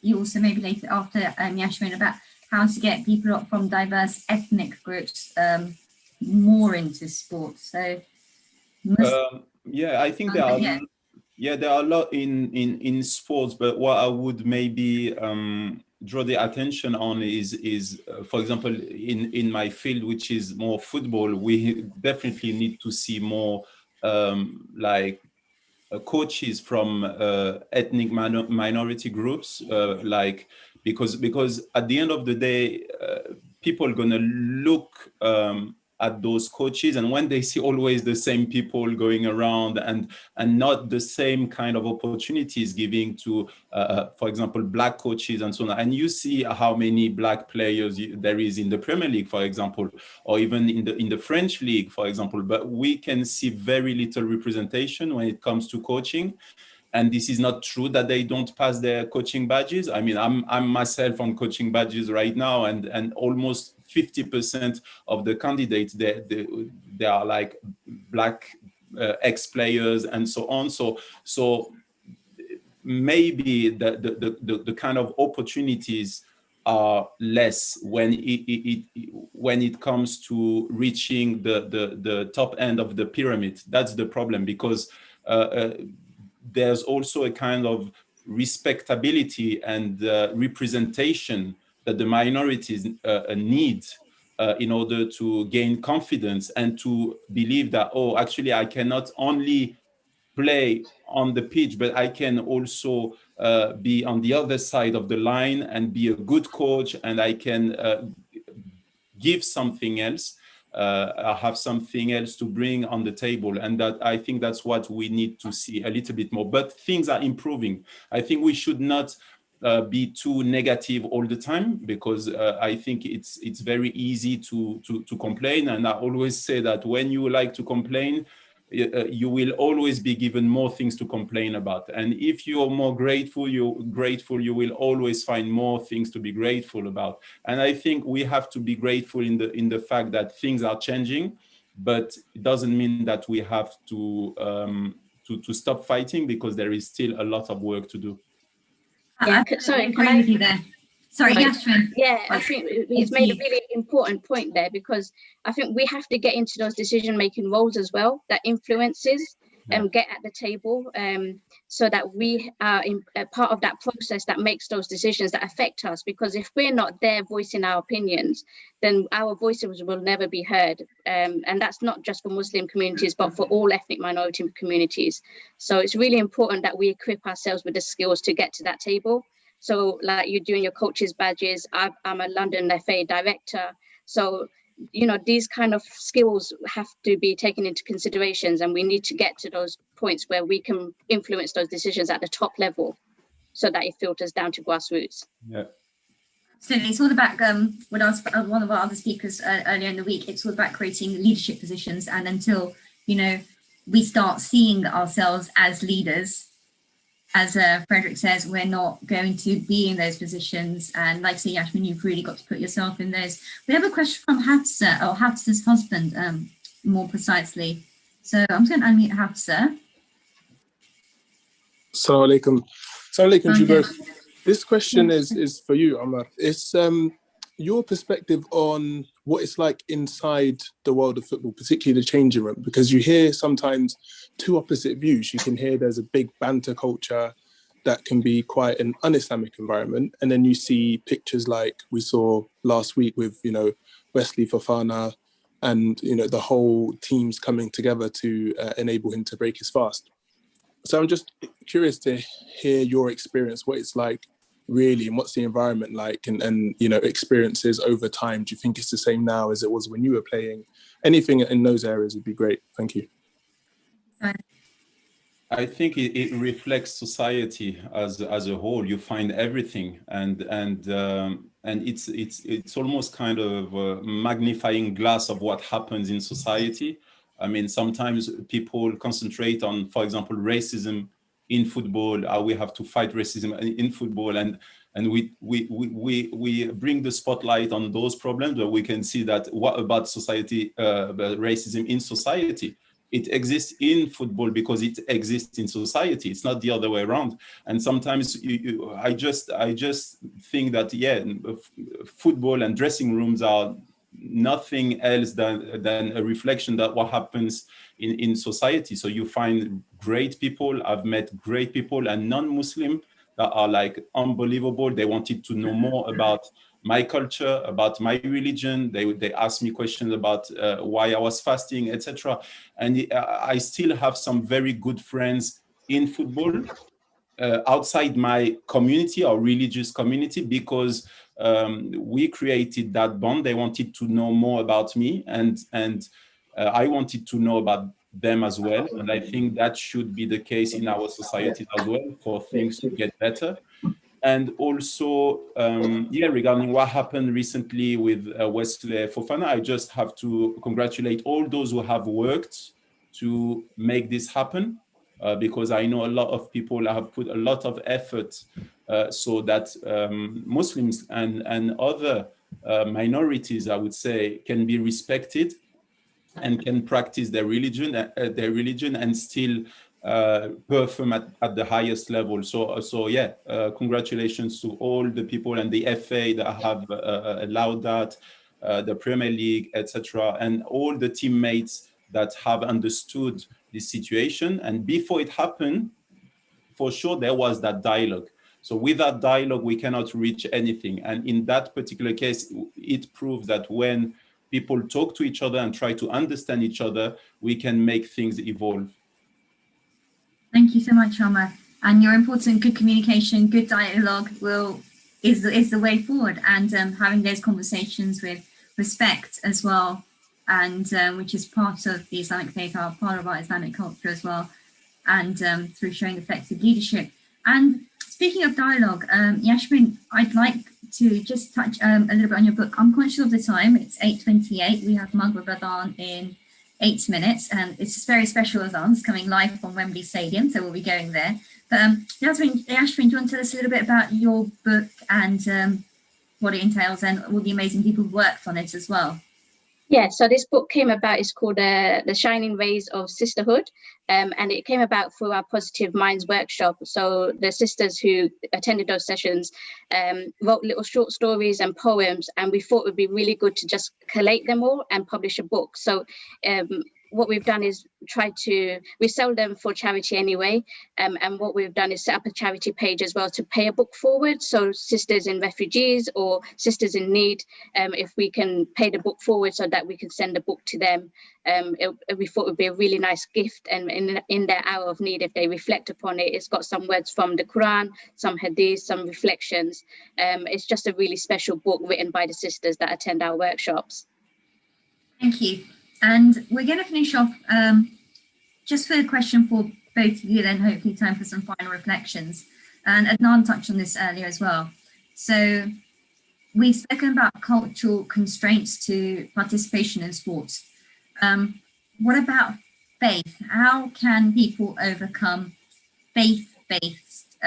you also maybe later after Yasmin, about how to get people from diverse ethnic groups more into sports. So yeah, I think there are a lot in sports, but what I would maybe draw the attention on is for example, in my field, which is more football, we definitely need to see more like coaches from ethnic minority groups, like because at the end of the day, people are gonna look at those coaches, and when they see always the same people going around and not the same kind of opportunities giving to for example, Black coaches and so on, and you see how many Black players there is in the Premier League, for example, or even in the French league, for example, but we can see very little representation when it comes to coaching. And this is not true that they don't pass their coaching badges. I mean, I'm myself on coaching badges right now, and almost 50% of the candidates, they are like Black ex-players and so on. So maybe the kind of opportunities are less when it comes to reaching the top end of the pyramid. That's the problem, because there's also a kind of respectability and representation that the minorities need in order to gain confidence and to believe that, oh, actually, I cannot only play on the pitch, but I can also be on the other side of the line and be a good coach, and I can give something else. I have something else to bring on the table, and that I think that's what we need to see a little bit more. But things are improving. I think we should not be too negative all the time, because I think it's very easy to complain. And I always say that when you like to complain, you will always be given more things to complain about. And if you're more grateful, you will always find more things to be grateful about. And I think we have to be grateful in the fact that things are changing, but it doesn't mean that we have to stop fighting, because there is still a lot of work to do. Yeah, sorry, can I? With you there. Sorry, Yashwin. Yeah, I think it's made a really important point there, because I think we have to get into those decision-making roles as well, that influences and get at the table, so that we are part of that process that makes those decisions that affect us. Because if we're not there voicing our opinions, then our voices will never be heard. And that's not just for Muslim communities, but for all ethnic minority communities. So it's really important that we equip ourselves with the skills to get to that table. So like you're doing your coaches badges, I'm a London FA director. So, you know, these kind of skills have to be taken into considerations, and we need to get to those points where we can influence those decisions at the top level, so that it filters down to grassroots. Yeah. Absolutely. It's all about what I was one of our other speakers earlier in the week. It's all about creating leadership positions, and until, you know, we start seeing ourselves as leaders, as Frederick says, we're not going to be in those positions. And like say, Yashmin, you've really got to put yourself in those. We have a question from Hafsa, or Hafsa's husband, more precisely. So I'm just going to unmute Hafsa. Assalamu alaikum. Assalamu alaikum to you both. This question is for you, Amar. It's your perspective on what it's like inside the world of football, particularly the changing room, because you hear sometimes two opposite views. You can hear there's a big banter culture that can be quite an un-Islamic environment. And then you see pictures like we saw last week with, you know, Wesley Fofana and, you know, the whole teams coming together to enable him to break his fast. So I'm just curious to hear your experience, what it's like really, and what's the environment like, and you know, experiences over time. Do you think it's the same now as it was when you were playing? Anything in those areas would be great. Thank you. I think it reflects society as a whole. You find everything, and it's almost kind of a magnifying glass of what happens in society. I mean, sometimes people concentrate on, for example, racism in football. We have to fight racism in football, and we bring the spotlight on those problems, but we can see that what about society, racism in society? It exists in football because it exists in society. It's not the other way around. And sometimes I just think that, yeah, football and dressing rooms are nothing else than a reflection that what happens in society. So you find great people. I've met great people and non-Muslim that are like unbelievable. They wanted to know more about my culture, about my religion. They asked me questions about why I was fasting, etc. And I still have some very good friends in football outside my community or religious community, because we created that bond. They wanted to know more about me, and I wanted to know about them as well. And I think that should be the case in our societies as well, for things to get better. And also, yeah, regarding what happened recently with Wesley Fofana, I just have to congratulate all those who have worked to make this happen, because I know a lot of people have put a lot of effort so that Muslims and other minorities, I would say, can be respected and can practice their religion and still perform at the highest level. So yeah, congratulations to all the people and the FA that have allowed that, the Premier League, etc., and all the teammates that have understood this situation. And before it happened, for sure, there was that dialogue. So with that dialogue, we cannot reach anything. And in that particular case, it proves that when people talk to each other and try to understand each other, we can make things evolve. Thank you so much, Omar. And your important good communication, good dialogue is the way forward, and having those conversations with respect as well, and which is part of the Islamic faith, part of our Islamic culture as well, and through showing effective leadership. And speaking of dialogue, Yasmin, I'd like to just touch a little bit on your book. I'm conscious of the time. It's 8:28. We have Ramadan in 8 minutes, and it's a very special Azan. It's coming live from Wembley Stadium, so we'll be going there. But Yasmin, do you want to tell us a little bit about your book and what it entails and all the amazing people who worked on it as well? Yeah, so this book came about, it's called The Shining Rays of Sisterhood, and it came about through our Positive Minds workshop. So the sisters who attended those sessions wrote little short stories and poems, and we thought it would be really good to just collate them all and publish a book. So what we've done is we sell them for charity anyway, and what we've done is set up a charity page as well to pay a book forward. So sisters in refugees or sisters in need, if we can pay the book forward so that we can send the book to them, we thought it would be a really nice gift, and in their hour of need, if they reflect upon it. It's got some words from the Quran, some hadith, some reflections. It's just a really special book written by the sisters that attend our workshops. Thank you. And we're going to finish off just for a question for both of you, then hopefully time for some final reflections. And Adnan touched on this earlier as well. So we've spoken about cultural constraints to participation in sports. What about faith? How can people overcome faith-based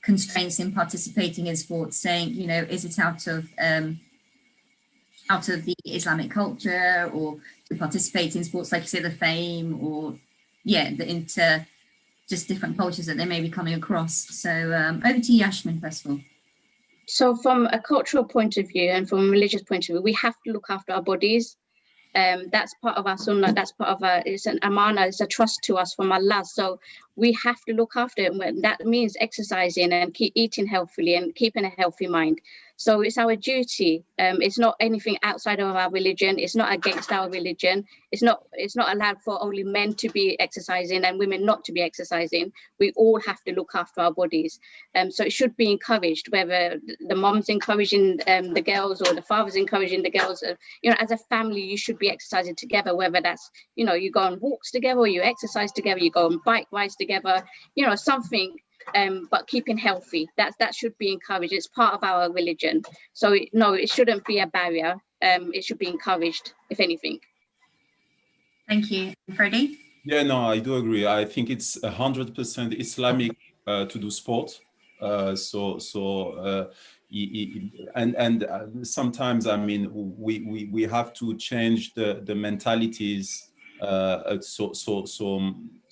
constraints in participating in sports, saying, you know, is it out of the Islamic culture, or to participate in sports, like you say, the fame, or into just different cultures that they may be coming across. So over to Yasmin first of all. So from a cultural point of view and from a religious point of view, we have to look after our bodies. That's part of our sunnah, that's part of it's an amana, it's a trust to us from Allah. So we have to look after it. That means exercising and keep eating healthily and keeping a healthy mind. So it's our duty. It's not anything outside of our religion. It's not against our religion. It's not allowed for only men to be exercising and women not to be exercising. We all have to look after our bodies. So it should be encouraged, whether the mom's encouraging the girls or the father's encouraging the girls. You know, as a family, you should be exercising together, whether that's, you know, you go on walks together, or you exercise together, you go on bike rides together, you know, something. But keeping healthy, that should be encouraged. It's part of our religion. So no, it shouldn't be a barrier. It should be encouraged, if anything. Thank you. Freddie? Yeah, no, I do agree. I think it's 100% Islamic to do sport. Sometimes, I mean, we have to change the mentalities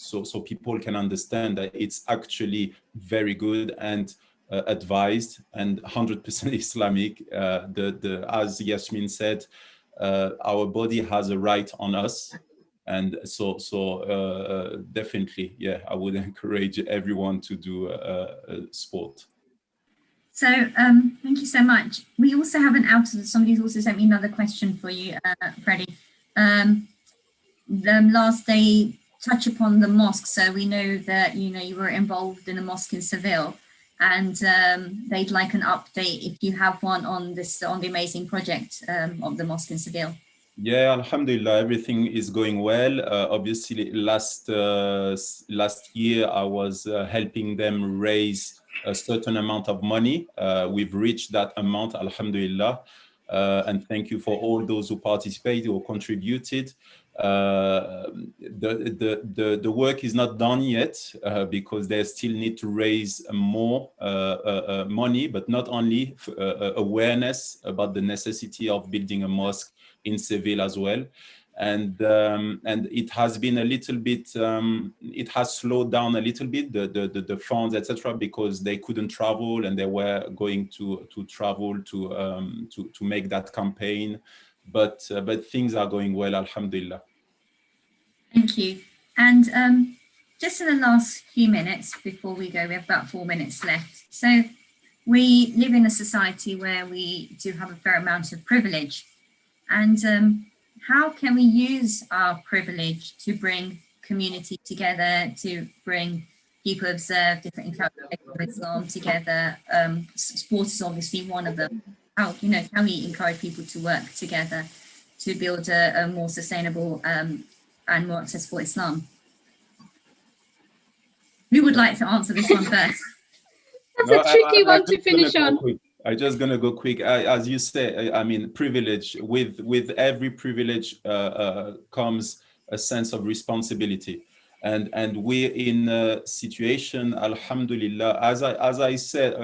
so people can understand that it's actually very good and advised and 100% Islamic. As Yasmin said, our body has a right on us, and so definitely, yeah, I would encourage everyone to do sport. So thank you so much. We also have somebody's also sent me another question for you, Freddie. The last day touch upon the mosque. So we know that, you know, you were involved in a mosque in Seville, and they'd like an update if you have one on the amazing project of the mosque in Seville. Yeah, alhamdulillah, everything is going well. Obviously, last year I was helping them raise a certain amount of money. We've reached that amount, alhamdulillah. And thank you for all those who participated or contributed. The work is not done yet because they still need to raise more money, but not only awareness about the necessity of building a mosque in Seville as well. And it has been a little bit, it has slowed down a little bit, the funds, etc., because they couldn't travel and they were going to travel to make that campaign. But things are going well, alhamdulillah. Thank you. And just in the last few minutes before we go, we have about 4 minutes left. So we live in a society where we do have a fair amount of privilege. And how can we use our privilege to bring community together, to bring people who observe different characteristics of Islam together? Sport is obviously one of them. How can we encourage people to work together to build a more sustainable and more accessible Islam? Who would like to answer this one first? That's No, a tricky one I'm to just gonna finish go on. quick. I'm just gonna go quick. As you say, I mean, privilege. With every privilege comes a sense of responsibility, and we're in a situation, Alhamdulillah. As I said,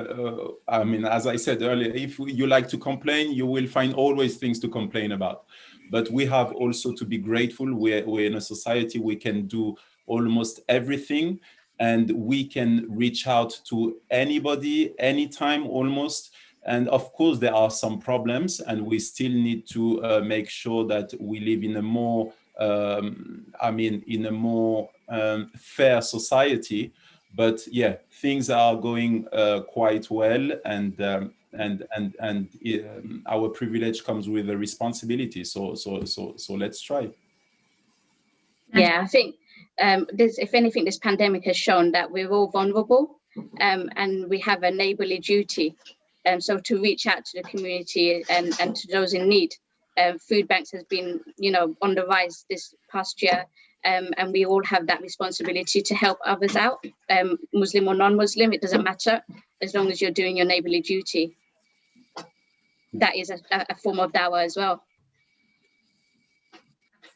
I mean, as I said earlier, if you like to complain, you will find always things to complain about. But we have also to be grateful. We're in a society we can do almost everything, and we can reach out to anybody, anytime almost. And of course, there are some problems, and we still need to make sure that we live in a more, in a more fair society. But yeah, things are going quite well, and our privilege comes with a responsibility. So let's try. Yeah, I think if anything, this pandemic has shown that we're all vulnerable, and we have a neighbourly duty. So to reach out to the community and to those in need. Food banks has been, on the rise this past year, and we all have that responsibility to help others out, Muslim or non-Muslim, it doesn't matter, as long as you're doing your neighbourly duty. That is a form of dawah as well.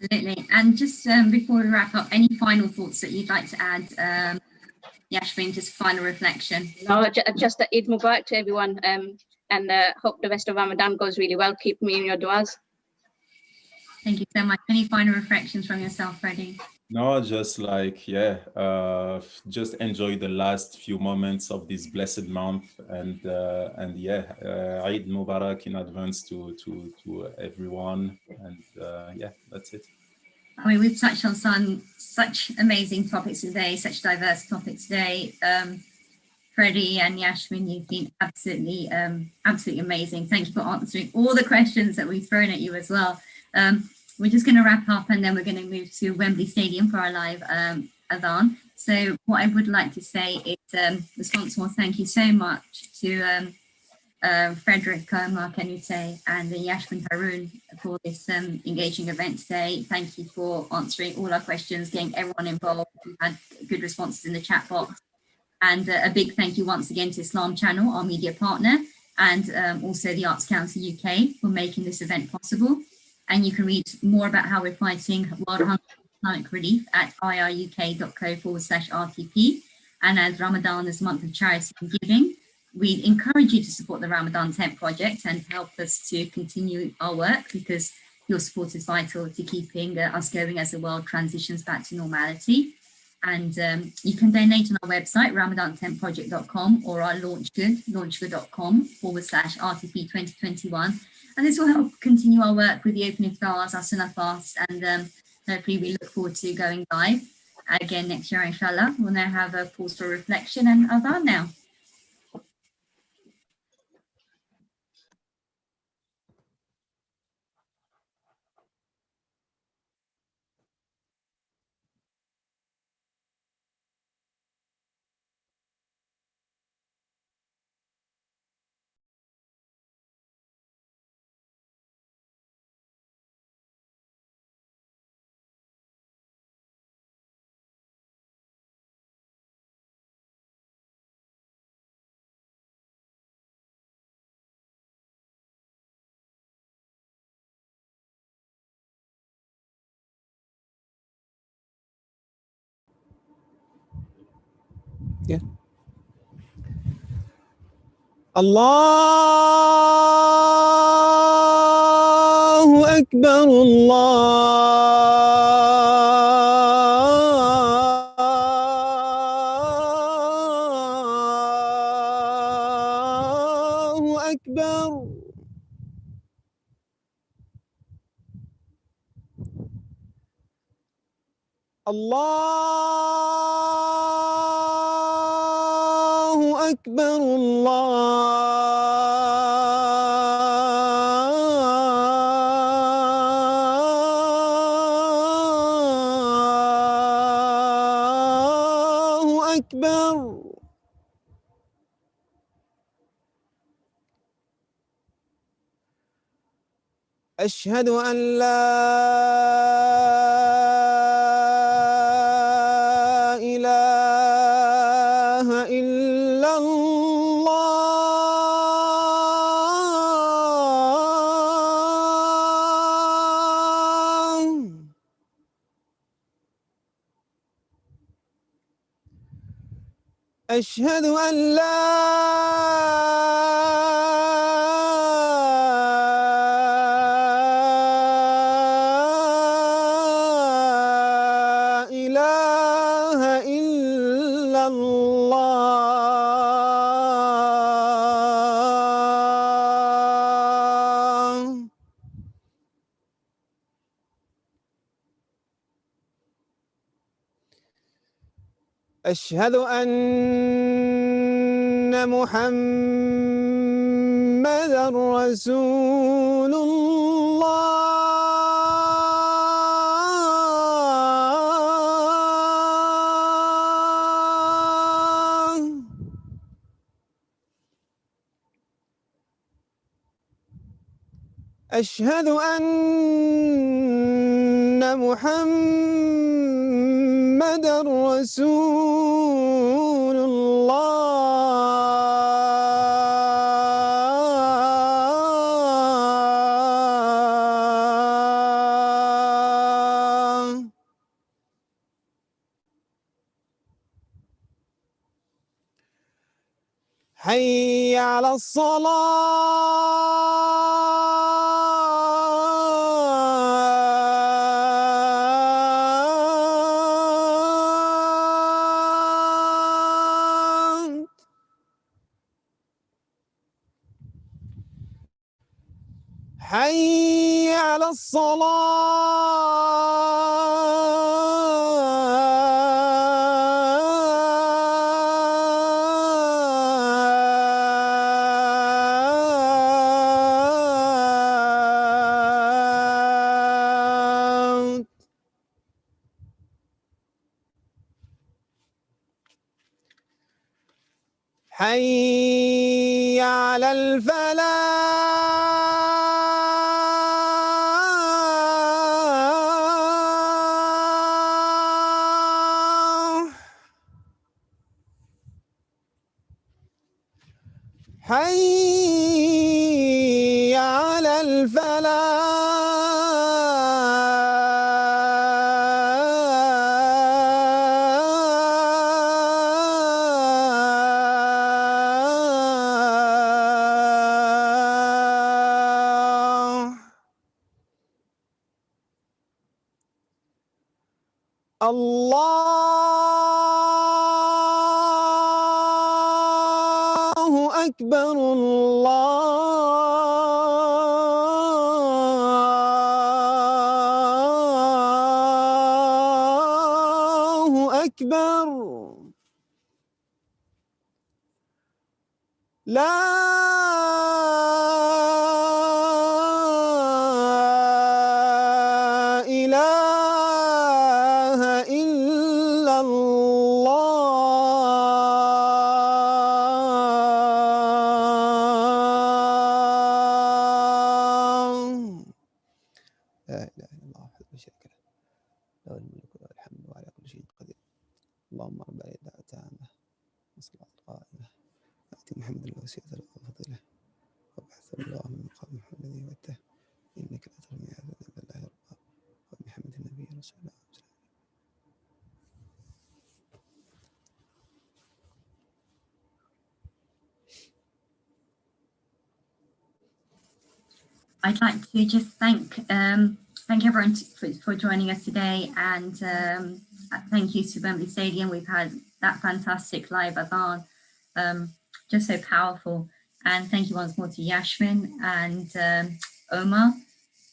Absolutely. And just before we wrap up, any final thoughts that you'd like to add? Yashmin, just final reflection. No, just a Eid Mubarak to everyone, and hope the rest of Ramadan goes really well. Keep me in your du'as. Thank you so much. Any final reflections from yourself, Freddie? No, just like, yeah, just enjoy the last few moments of this blessed month, and yeah, Eid Mubarak in advance to everyone, and yeah, that's it. I mean, we've touched on such amazing topics today, such diverse topics today. Freddie and Yashmin, you've been absolutely amazing. Thank you for answering all the questions that we've thrown at you as well. We're just going to wrap up, and then we're going to move to Wembley Stadium for our live Adhan. So what I would like to say is responsible thank you so much to Frederick, Mark Enute, and Yashmin Haroon for this engaging event today. Thank you for answering all our questions, getting everyone involved. We've had good responses in the chat box. And a big thank you once again to Islam Channel, our media partner, and also the Arts Council UK for making this event possible. And you can read more about how we're fighting world hunger and Islamic relief at iruk.co/RTP. And as Ramadan is a month of charity and giving, we encourage you to support the Ramadan Tent Project and help us to continue our work, because your support is vital to keeping us going as the world transitions back to normality. And you can donate on our website, ramadantentproject.com, or our launchgood.com/RTP 2021. And this will help continue our work with the Open Iftars, our Sunnah Fast, and hopefully we look forward to going live again next year, inshallah. We'll now have a pause for reflection and Adhan now. Yeah. Allahu Akbar, Allahu Akbar. Allahu Akbar, Allahu Akbar. أشهد أن لا إله إلا الله أشهد أن لا إله إلا الله. أشهد أن محمدًا رسول الله. أشهد أن محمدًا رسول الله. حي على الصلاة. حي على الصلاة. حي على الفلاح. حي على الفلاح. الله أكبر. الله أكبر. لا إله إلا الله. لا إله إلا الله وحده لا شريك له، له الملك وله الحمد وعلى كل شيء قدير. اللهم رب العزة التامة والصلاة القائمة آت محمد الوسيلة والفضيلة وابعثه الله من مقام محمد الذي وعدته إنك لا تخلف الميعاد بالله ربا وبحمد النبي رسول الله. I'd like to just thank everyone for joining us today, and thank you to Wembley Stadium. We've had that fantastic live adhan, just so powerful. And thank you once more to Yashmin and Omar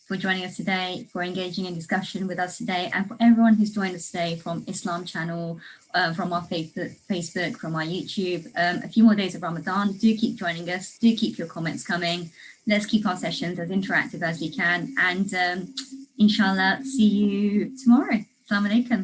for joining us today, for engaging in discussion with us today, and for everyone who's joined us today from Islam channel, from our Facebook, from our YouTube. A few more days of Ramadan. Do keep joining us. Do keep your comments coming. Let's keep our sessions as interactive as we can. And inshallah, see you tomorrow. Assalamu alaikum.